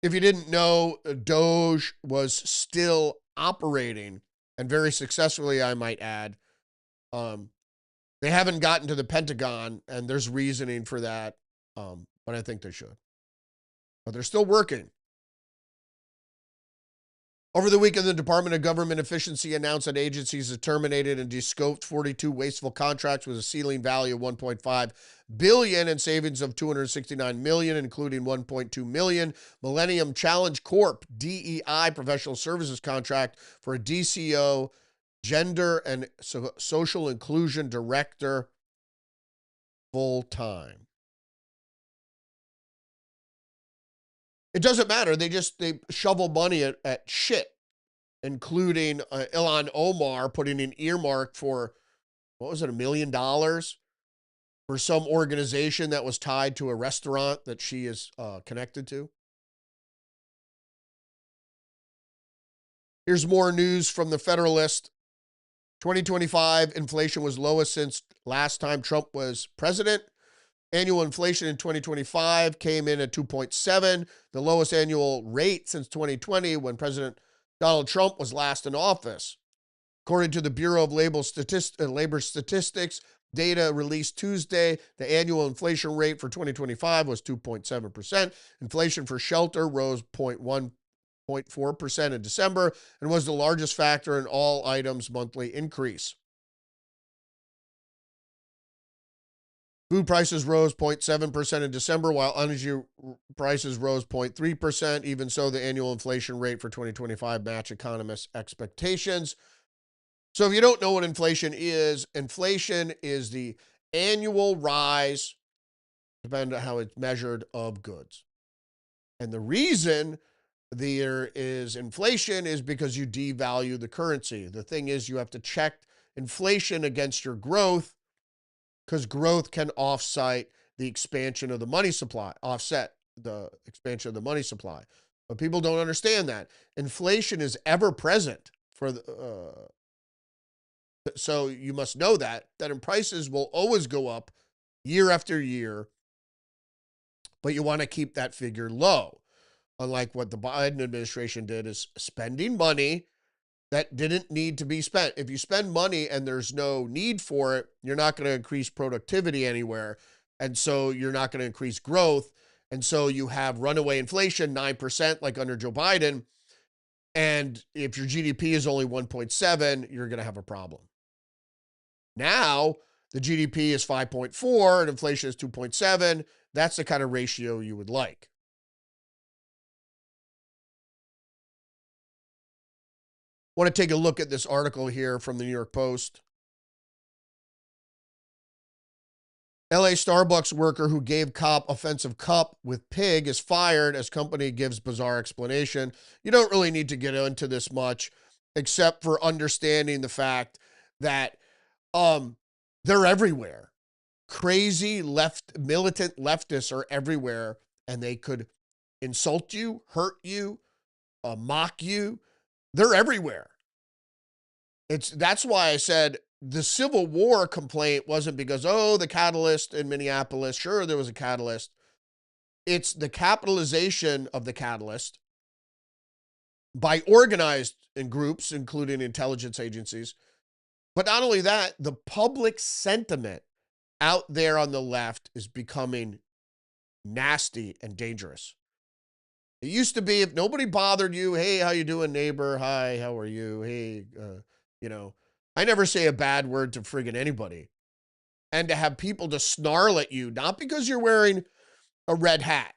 If you didn't know, Doge was still operating, and very successfully, I might add. They haven't gotten to the Pentagon, and there's reasoning for that, but I think they should. But they're still working. Over the weekend, the Department of Government Efficiency announced that agencies have terminated and descoped 42 wasteful contracts with a ceiling value of $1.5 billion and savings of $269 million, including $1.2 million. Millennium Challenge Corp. DEI professional services contract for a DCO, gender and social inclusion director, full-time. It doesn't matter. They shovel money at shit, including Ilhan Omar putting an earmark for, what was it, $1 million for some organization that was tied to a restaurant that she is connected to. Here's more news from the Federalist. 2025 inflation was lowest since last time Trump was president. Annual inflation in 2025 came in at 2.7, the lowest annual rate since 2020 when President Donald Trump was last in office. According to the Bureau of Labor Statistics data released Tuesday, the annual inflation rate for 2025 was 2.7%. Inflation for shelter rose 0.4% in December and was the largest factor in all items' monthly increase. Food prices rose 0.7% in December, while energy prices rose 0.3%. Even so, the annual inflation rate for 2025 matched economists' expectations. So if you don't know what inflation is the annual rise, depending on how it's measured, of goods. And the reason there is inflation is because you devalue the currency. The thing is, you have to check inflation against your growth, because growth can offset the expansion of the money supply. But people don't understand that. Inflation is ever present so you must know that prices will always go up year after year, but you want to keep that figure low. Unlike what the Biden administration did, is spending money that didn't need to be spent. If you spend money and there's no need for it, you're not going to increase productivity anywhere. And so you're not going to increase growth. And so you have runaway inflation, 9%, like under Joe Biden. And if your GDP is only 1.7, you're going to have a problem. Now, the GDP is 5.4 and inflation is 2.7. That's the kind of ratio you would like. Want to take a look at this article here from the New York Post. LA Starbucks worker who gave cop offensive cup with pig is fired as company gives bizarre explanation. You don't really need to get into this much, except for understanding the fact that they're everywhere. Crazy militant leftists are everywhere, and they could insult you, hurt you, mock you. They're everywhere. That's why I said the Civil War complaint wasn't because, the catalyst in Minneapolis. Sure, there was a catalyst. It's the capitalization of the catalyst by organized in groups, including intelligence agencies. But not only that, the public sentiment out there on the left is becoming nasty and dangerous. It used to be if nobody bothered you, hey, how you doing, neighbor? Hi, how are you? Hey, I never say a bad word to friggin' anybody. And to have people to snarl at you, not because you're wearing a red hat,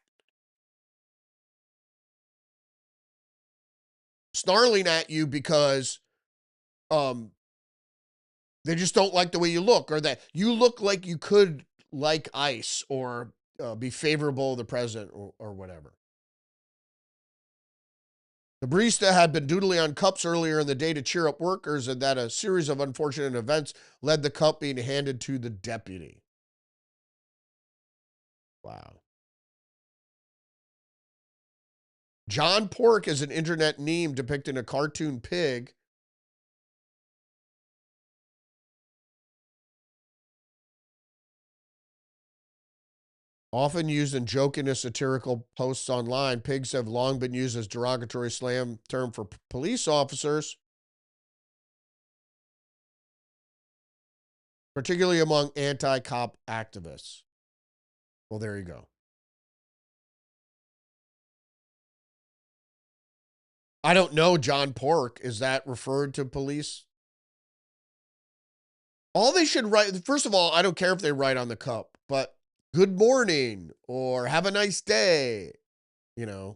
snarling at you because they just don't like the way you look, or that you look like you could like ICE or be favorable to the president or whatever. The barista had been doodling on cups earlier in the day to cheer up workers, and that a series of unfortunate events led the cup being handed to the deputy. Wow. John Pork is an internet meme depicting a cartoon pig. Often used in joking and satirical posts online, pigs have long been used as derogatory slang term for police officers, particularly among anti-cop activists. Well, there you go. I don't know, John Pork. Is that referred to police? All they should write, first of all, I don't care if they write on the cup, but good morning or have a nice day, I'm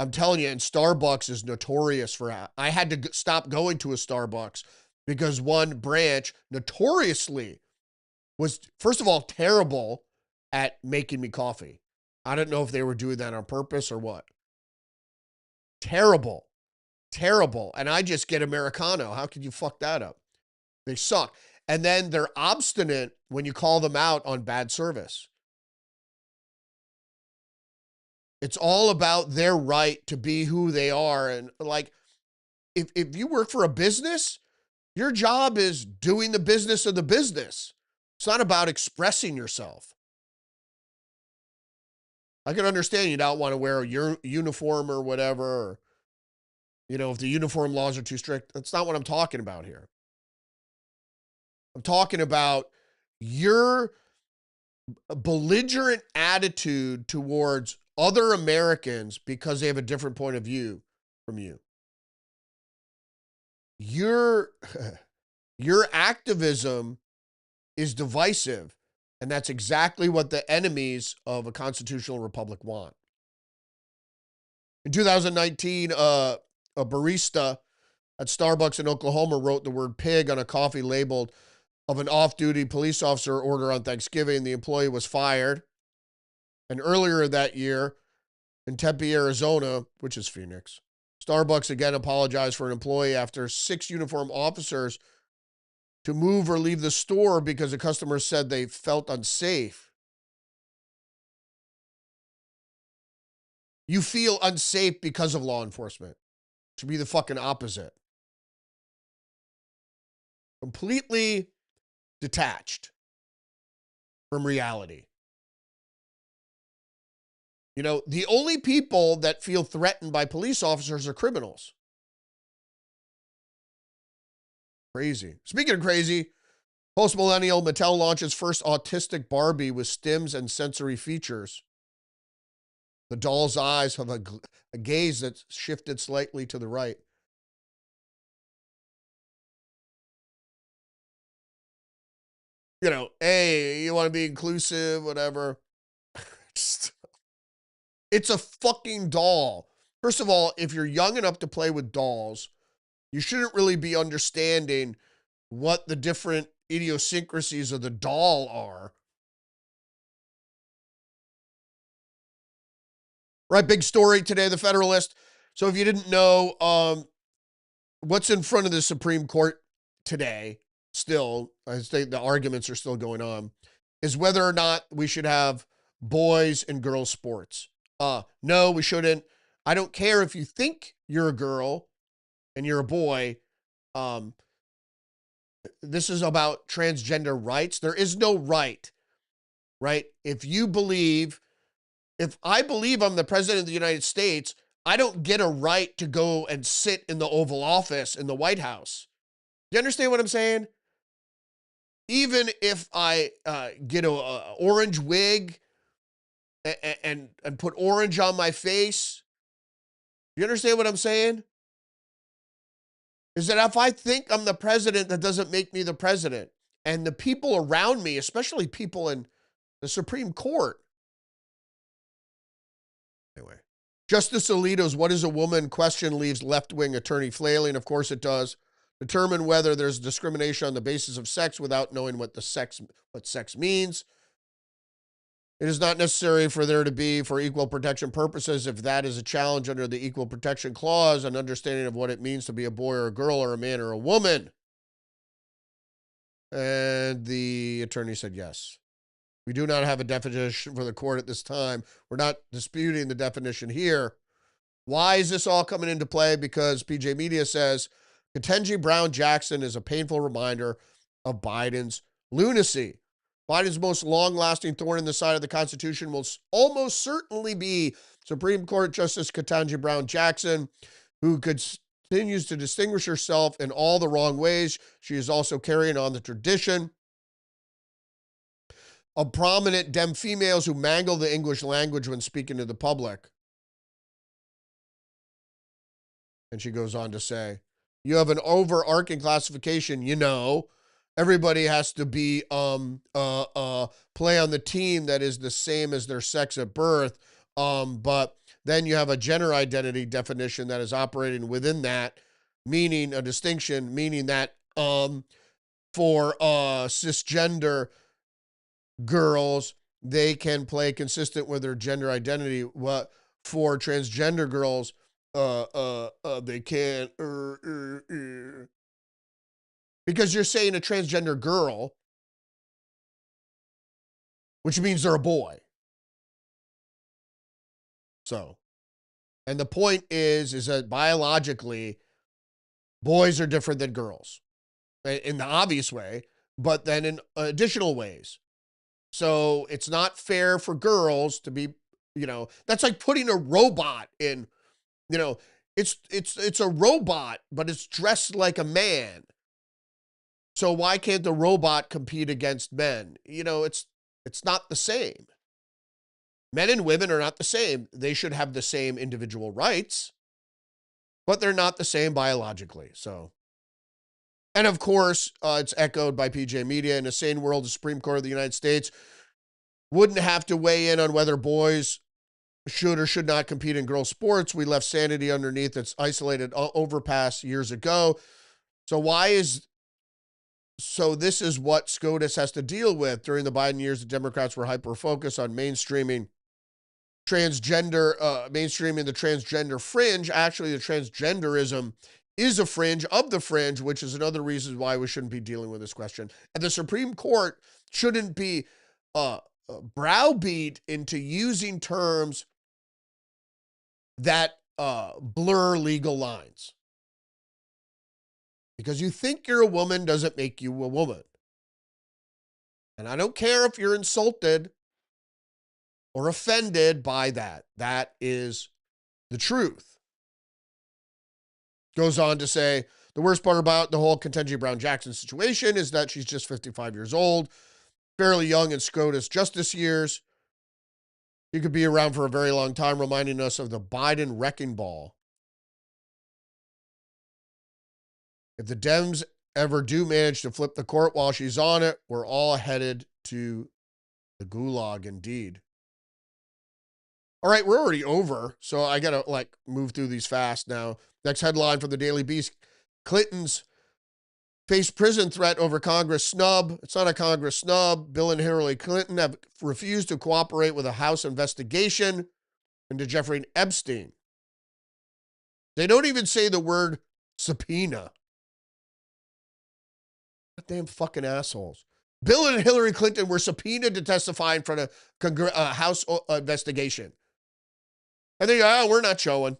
telling you, and Starbucks is notorious for that. I had to stop going to a Starbucks because one branch notoriously was, first of all, terrible at making me coffee. I don't know if they were doing that on purpose or what. Terrible. And I just get Americano. How could you fuck that up? They suck. And then they're obstinate when you call them out on bad service. It's all about their right to be who they are. And like, if you work for a business, your job is doing the business of the business. It's not about expressing yourself. I can understand you don't want to wear your uniform or whatever. You know, if the uniform laws are too strict, that's not what I'm talking about here. I'm talking about your belligerent attitude towards other Americans because they have a different point of view from you. Your activism is divisive, and that's exactly what the enemies of a constitutional republic want. In 2019, a barista at Starbucks in Oklahoma wrote the word pig on a coffee labeled of an off-duty police officer order on Thanksgiving. The employee was fired. And earlier that year, in Tempe, Arizona, which is Phoenix, Starbucks again apologized for an employee after 6 uniformed officers to move or leave the store because the customers said they felt unsafe. You feel unsafe because of law enforcement. It should be the fucking opposite. Completely detached from reality. You know, the only people that feel threatened by police officers are criminals. Crazy. Speaking of crazy, post-millennial Mattel launches first autistic Barbie with stims and sensory features. The doll's eyes have a gaze that's shifted slightly to the right. You know, hey, you want to be inclusive, whatever. It's a fucking doll. First of all, if you're young enough to play with dolls, you shouldn't really be understanding what the different idiosyncrasies of the doll are. Right, big story today, the Federalist. So if you didn't know, what's in front of the Supreme Court today, still, I think the arguments are still going on, is whether or not we should have boys and girls sports. No, we shouldn't. I don't care if you think you're a girl and you're a boy. This is about transgender rights. There is no right? If I believe I'm the president of the United States, I don't get a right to go and sit in the Oval Office in the White House. You understand what I'm saying? Even if I get a orange wig and put orange on my face, you understand what I'm saying? Is that if I think I'm the president, that doesn't make me the president. And the people around me, especially people in the Supreme Court. Anyway, Justice Alito's "What is a woman?" question leaves left-wing attorney flailing. Of course it does. Determine whether there's discrimination on the basis of sex without knowing what sex means. It is not necessary for there to be, for equal protection purposes, if that is a challenge under the Equal Protection Clause, an understanding of what it means to be a boy or a girl or a man or a woman. And the attorney said yes. We do not have a definition for the court at this time. We're not disputing the definition here. Why is this all coming into play? Because PJ Media says Ketanji Brown Jackson is a painful reminder of Biden's lunacy. Biden's most long-lasting thorn in the side of the Constitution will almost certainly be Supreme Court Justice Ketanji Brown Jackson, who continues to distinguish herself in all the wrong ways. She is also carrying on the tradition of prominent Dem females who mangle the English language when speaking to the public. And she goes on to say, you have an overarching classification, everybody has to be play on the team that is the same as their sex at birth. But then you have a gender identity definition that is operating within that, meaning a distinction, meaning that for cisgender girls, they can play consistent with their gender identity. What for transgender girls, they can't. Because you're saying a transgender girl, which means they're a boy. So, and the point is that biologically, boys are different than girls in the obvious way, but then in additional ways. So it's not fair for girls to be, that's like putting a robot in, It's a robot, but it's dressed like a man. So why can't the robot compete against men? You know, it's not the same. Men and women are not the same. They should have the same individual rights, but they're not the same biologically. So, and of course, it's echoed by PJ Media. In a sane world, the Supreme Court of the United States wouldn't have to weigh in on whether boys should or should not compete in girls' sports. We left sanity underneath its isolated overpass years ago. So this is what SCOTUS has to deal with. During the Biden years, the Democrats were hyper-focused on mainstreaming the transgender fringe. Actually, the transgenderism is a fringe of the fringe, which is another reason why we shouldn't be dealing with this question. And the Supreme Court shouldn't be browbeat into using terms that blur legal lines. Because you think you're a woman doesn't make you a woman. And I don't care if you're insulted or offended by that. That is the truth. Goes on to say, the worst part about the whole Ketanji Brown Jackson situation is that she's just 55 years old, fairly young in SCOTUS justice years. She could be around for a very long time, reminding us of the Biden wrecking ball. If the Dems ever do manage to flip the court while she's on it, we're all headed to the gulag indeed. All right, we're already over, so I got to move through these fast now. Next headline from the Daily Beast. Clinton's face prison threat over Congress snub. It's not a Congress snub. Bill and Hillary Clinton have refused to cooperate with a House investigation into Jeffrey Epstein. They don't even say the word subpoena. Damn fucking assholes. Bill and Hillary Clinton were subpoenaed to testify in front of a House investigation. And they go, we're not showing.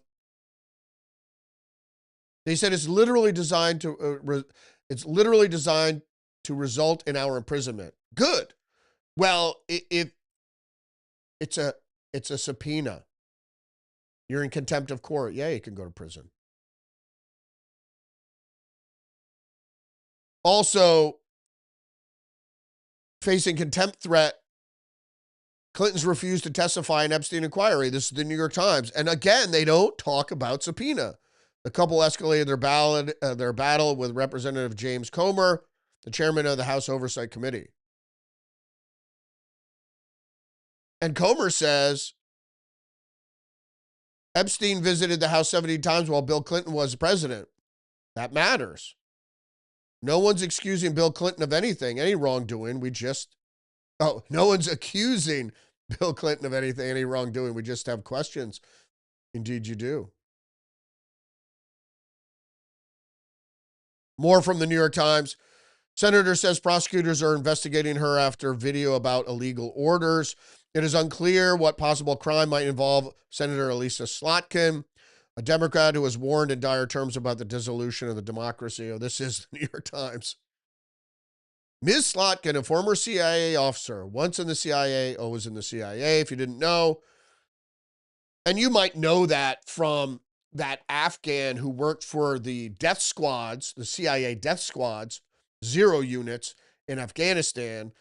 They said it's literally designed to result in our imprisonment. Good. Well, if it's a subpoena, you're in contempt of court. Yeah, you can go to prison. Also, facing contempt threat, Clinton's refused to testify in Epstein inquiry. This is the New York Times. And again, they don't talk about subpoena. The couple escalated their battle with Representative James Comer, the chairman of the House Oversight Committee. And Comer says Epstein visited the House 70 times while Bill Clinton was president. That matters. No one's excusing Bill Clinton of anything, any wrongdoing. No one's accusing Bill Clinton of anything, any wrongdoing. We just have questions. Indeed, you do. More from the New York Times. Senator says prosecutors are investigating her after video about illegal orders. It is unclear what possible crime might involve Senator Elisa Slotkin, a Democrat who has warned in dire terms about the dissolution of the democracy. Oh, this is the New York Times. Ms. Slotkin, a former CIA officer, once in the CIA, always in the CIA, if you didn't know. And you might know that from that Afghan who worked for the death squads, the CIA death squads, 0 units in Afghanistan.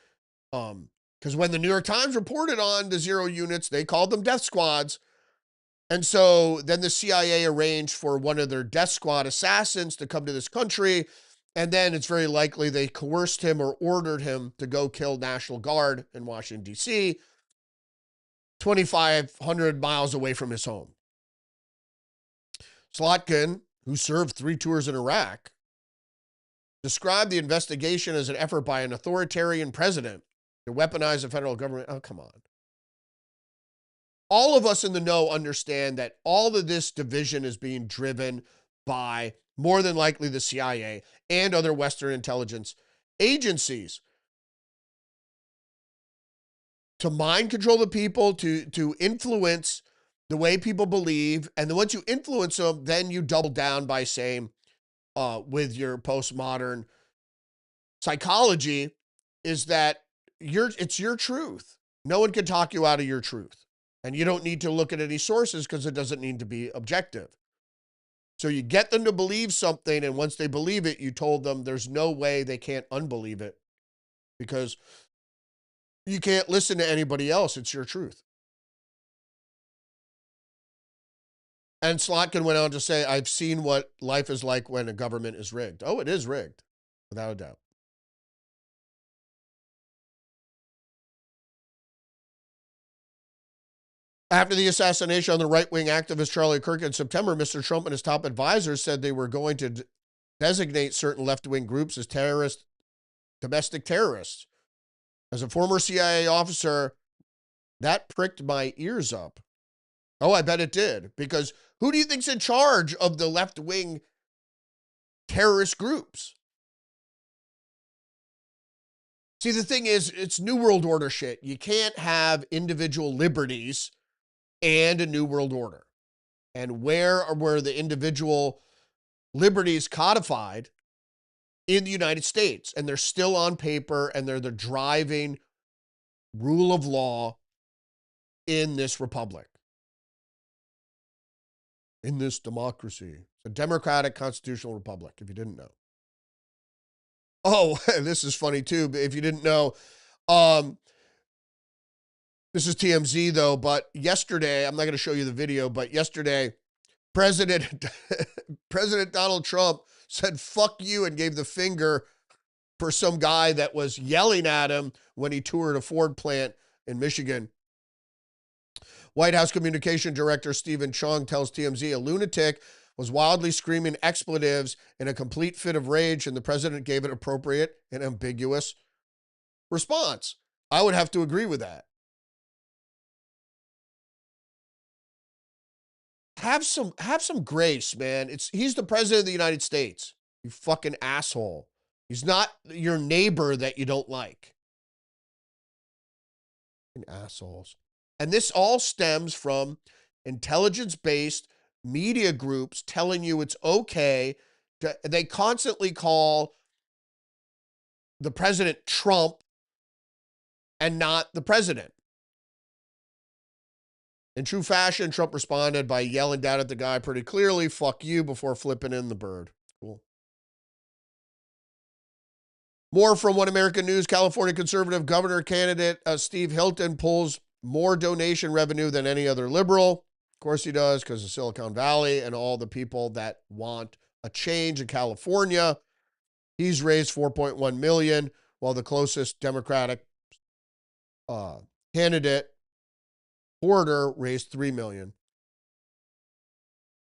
Because when the New York Times reported on the 0 units, they called them death squads. And so then the CIA arranged for one of their death squad assassins to come to this country. And then it's very likely they coerced him or ordered him to go kill National Guard in Washington, D.C., 2,500 miles away from his home. Slotkin, who served 3 tours in Iraq, described the investigation as an effort by an authoritarian president to weaponize the federal government. Oh, come on. All of us in the know understand that all of this division is being driven by more than likely the CIA and other Western intelligence agencies to mind control the people, to influence the way people believe. And then once you influence them, then you double down by saying, with your postmodern psychology, is that it's your truth. No one can talk you out of your truth. And you don't need to look at any sources because it doesn't need to be objective. So you get them to believe something, and once they believe it, you told them there's no way they can't unbelieve it because you can't listen to anybody else. It's your truth. And Slotkin went on to say, I've seen what life is like when a government is rigged. Oh, it is rigged, without a doubt. After the assassination on the right-wing activist Charlie Kirk in September, Mr. Trump and his top advisors said they were going to designate certain left-wing groups as terrorist, domestic terrorists. As a former CIA officer, that pricked my ears up. Oh, I bet it did. Because who do you think's in charge of the left-wing terrorist groups? See, the thing is, it's New World Order shit. You can't have individual liberties and a New World Order. And where were the individual liberties codified? In the United States. And they're still on paper, and they're the driving rule of law in this republic. In this democracy. It's a democratic constitutional republic, if you didn't know. Oh, this is funny too, but if you didn't know, this is TMZ though, but yesterday, I'm not going to show you the video, but yesterday, President Donald Trump said, fuck you, and gave the finger for some guy that was yelling at him when he toured a Ford plant in Michigan. White House Communication Director Stephen Chung tells TMZ a lunatic was wildly screaming expletives in a complete fit of rage, and the president gave an appropriate and ambiguous response. I would have to agree with that. Have some grace, man. He's the president of the United States. You fucking asshole. He's not your neighbor that you don't like. Assholes. And this all stems from intelligence-based media groups telling you it's okay. They constantly call the president Trump and not the president. In true fashion, Trump responded by yelling down at the guy pretty clearly, fuck you, before flipping in the bird. Cool. More from One American News. California conservative governor candidate Steve Hilton pulls more donation revenue than any other liberal. Of course he does, because of Silicon Valley and all the people that want a change in California. He's raised $4.1 million, while the closest Democratic candidate, Porter, raised $3 million.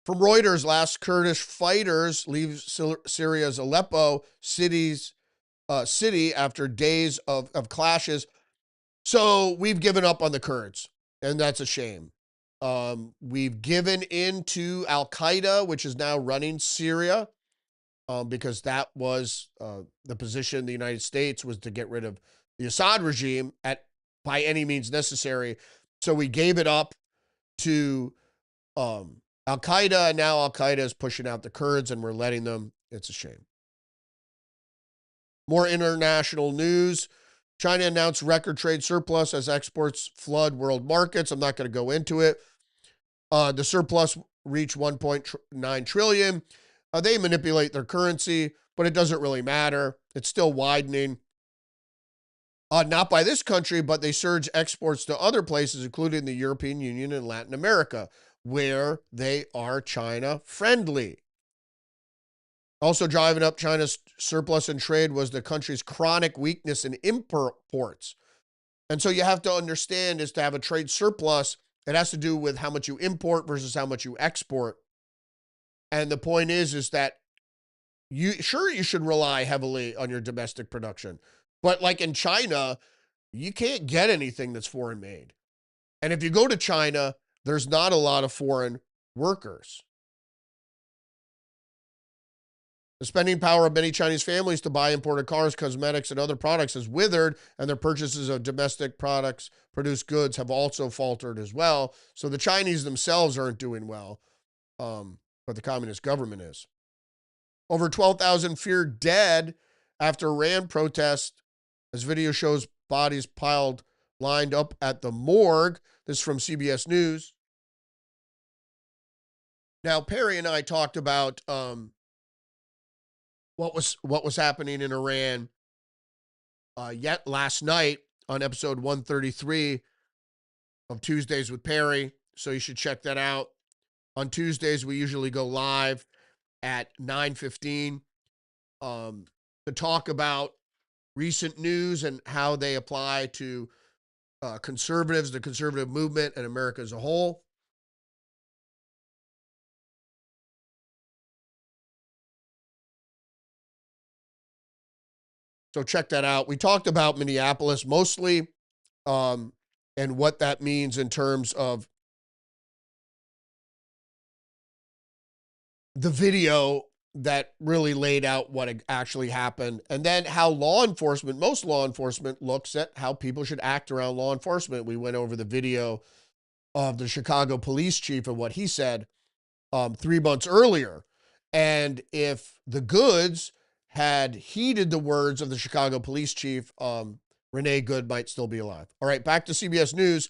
From Reuters, last Kurdish fighters leave Syria's Aleppo city after days of clashes. So we've given up on the Kurds, and that's a shame. We've given in to Al-Qaeda, which is now running Syria, because that was the position the United States was to get rid of the Assad regime by any means necessary. So we gave it up to Al-Qaeda, and now Al-Qaeda is pushing out the Kurds, and we're letting them. It's a shame. More international news. China announced record trade surplus as exports flood world markets. I'm not going to go into it. The surplus reached 1.9 trillion. They manipulate their currency, but it doesn't really matter. It's still widening. Not by this country, but they surge exports to other places, including the European Union and Latin America, where they are China friendly. Also driving up China's surplus in trade was the country's chronic weakness in imports. And so you have to understand, is to have a trade surplus, it has to do with how much you import versus how much you export. And the point is that you should rely heavily on your domestic production. But like in China, you can't get anything that's foreign made. And if you go to China, there's not a lot of foreign workers. The spending power of many Chinese families to buy imported cars, cosmetics, and other products has withered, and their purchases of domestic products, produced goods, have also faltered as well. So the Chinese themselves aren't doing well, but the communist government is. Over 12,000 feared dead after Iran protest, as video shows bodies lined up at the morgue. This is from CBS News. Now, Perry and I talked about what was happening in Iran yet last night on episode 133 of Tuesdays with Perry. So you should check that out. On Tuesdays, we usually go live at 9:15 to talk about recent news and how they apply to conservatives, the conservative movement, and America as a whole. So check that out. We talked about Minneapolis mostly, and what that means in terms of the video that really laid out what actually happened, and then how most law enforcement looks at how people should act around law enforcement. We went over the video of the Chicago police chief and what he said 3 months earlier. And if the goods had heeded the words of the Chicago police chief, Renee Good might still be alive. All right, back to CBS News.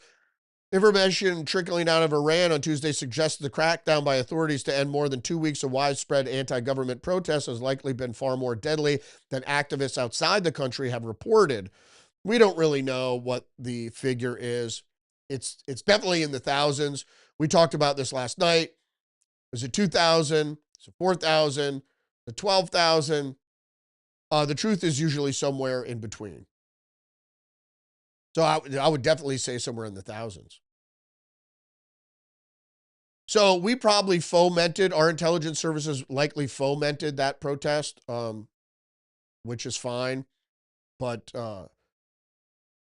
Information trickling out of Iran on Tuesday suggests the crackdown by authorities to end more than 2 weeks of widespread anti-government protests has likely been far more deadly than activists outside the country have reported. We don't really know what the figure is. It's definitely in the thousands. We talked about this last night. Is it 2,000? Is it 4,000? Is it 12,000? The truth is usually somewhere in between. So I would definitely say somewhere in the thousands. So we probably our intelligence services likely fomented that protest, which is fine. But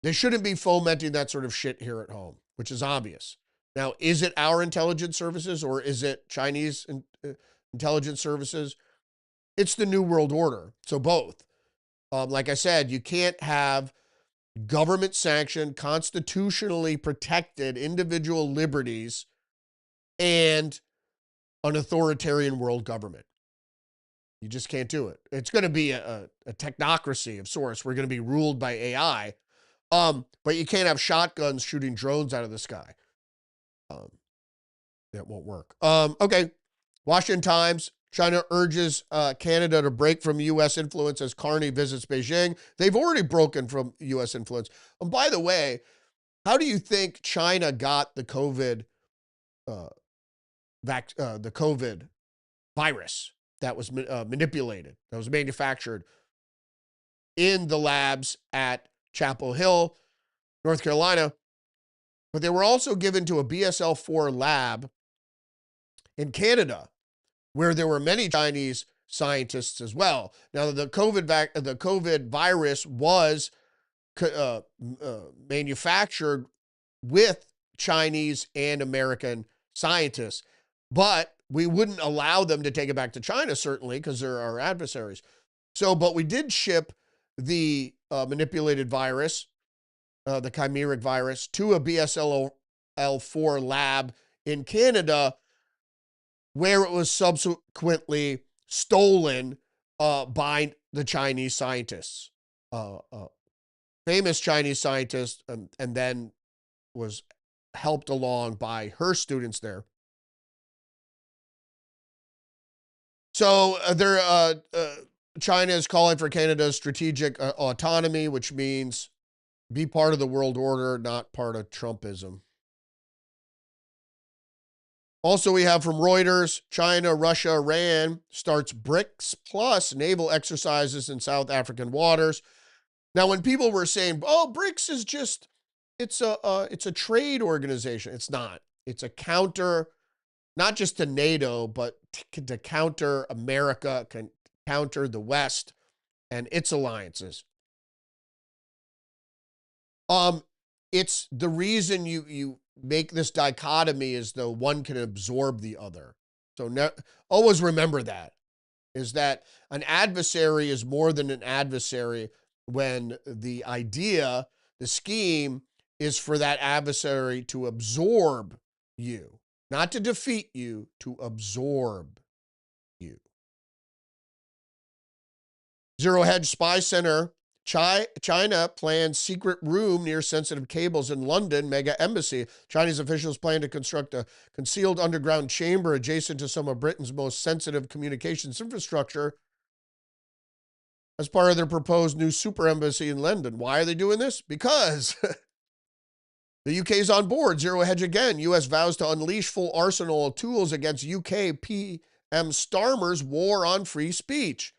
they shouldn't be fomenting that sort of shit here at home, which is obvious. Now, is it our intelligence services or is it Chinese intelligence services? It's the New World Order. So both. Like I said, you can't have government-sanctioned, constitutionally protected individual liberties and an authoritarian world government. You just can't do it. It's going to be a technocracy of sorts. We're going to be ruled by AI. But you can't have shotguns shooting drones out of the sky. That won't work. Okay. Washington Times. China urges Canada to break from U.S. influence as Carney visits Beijing. They've already broken from U.S. influence. And by the way, how do you think China got the COVID virus that was manipulated, that was manufactured in the labs at Chapel Hill, North Carolina? But they were also given to a BSL-4 lab in Canada, where there were many Chinese scientists as well. Now, the COVID virus was manufactured with Chinese and American scientists, but we wouldn't allow them to take it back to China, certainly, because they're our adversaries. So, but we did ship the manipulated virus, the chimeric virus, to a BSL-4 lab in Canada, where it was subsequently stolen by the Chinese scientists, famous Chinese scientists, and then was helped along by her students there. So China is calling for Canada's strategic autonomy, which means be part of the world order, not part of Trumpism. Also, we have from Reuters, China, Russia, Iran starts BRICS plus naval exercises in South African waters. Now, when people were saying, "Oh, BRICS is just it's a trade organization," it's not. It's a counter, not just to NATO, but to counter America, can counter the West and its alliances. It's the reason you make this dichotomy is though one can absorb the other. So always remember that, is that an adversary is more than an adversary when the idea, the scheme, is for that adversary to absorb you, not to defeat you, to absorb you. Zero Hedge Spy Center China plans secret room near sensitive cables in London, mega embassy. Chinese officials plan to construct a concealed underground chamber adjacent to some of Britain's most sensitive communications infrastructure as part of their proposed new super embassy in London. Why are they doing this? Because the UK is on board. Zero hedge again. US vows to unleash full arsenal of tools against UK PM Starmer's war on free speech.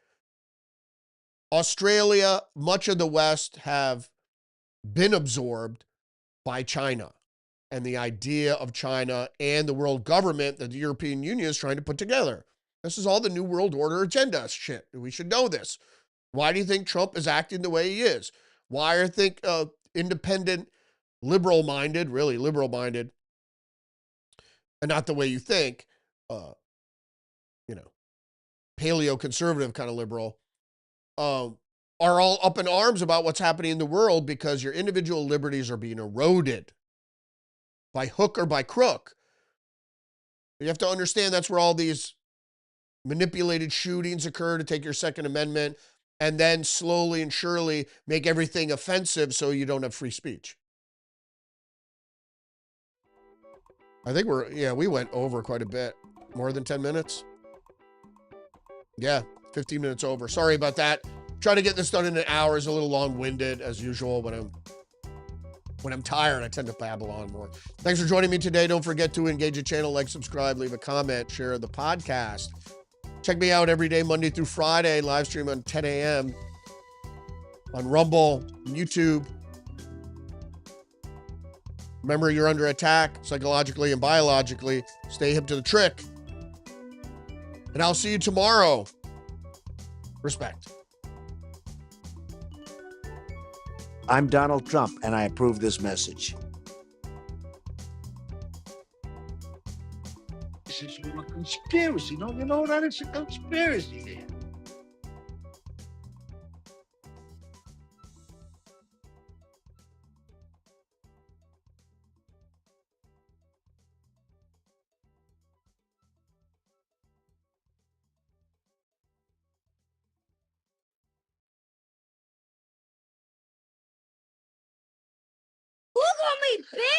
Australia, much of the West have been absorbed by China and the idea of China and the world government that the European Union is trying to put together. This is all the New World Order agenda shit. We should know this. Why do you think Trump is acting the way he is? Why do you think independent, liberal-minded, really liberal-minded, and not the way you think, paleo-conservative kind of liberal, are all up in arms about what's happening in the world because your individual liberties are being eroded by hook or by crook. You have to understand that's where all these manipulated shootings occur to take your Second Amendment and then slowly and surely make everything offensive so you don't have free speech. I think we went over quite a bit. More than 10 minutes? Yeah, 15 minutes over. Sorry about that. Trying to get this done in an hour is a little long-winded as usual. When I'm tired, I tend to babble on more. Thanks for joining me today. Don't forget to engage the channel, like, subscribe, leave a comment, share the podcast. Check me out every day, Monday through Friday, live stream on 10 a.m. on Rumble, YouTube. Remember, you're under attack psychologically and biologically. Stay hip to the trick. And I'll see you tomorrow. Respect. I'm Donald Trump, and I approve this message. This is a conspiracy. Don't you know that it's a conspiracy here? Google me, bitch!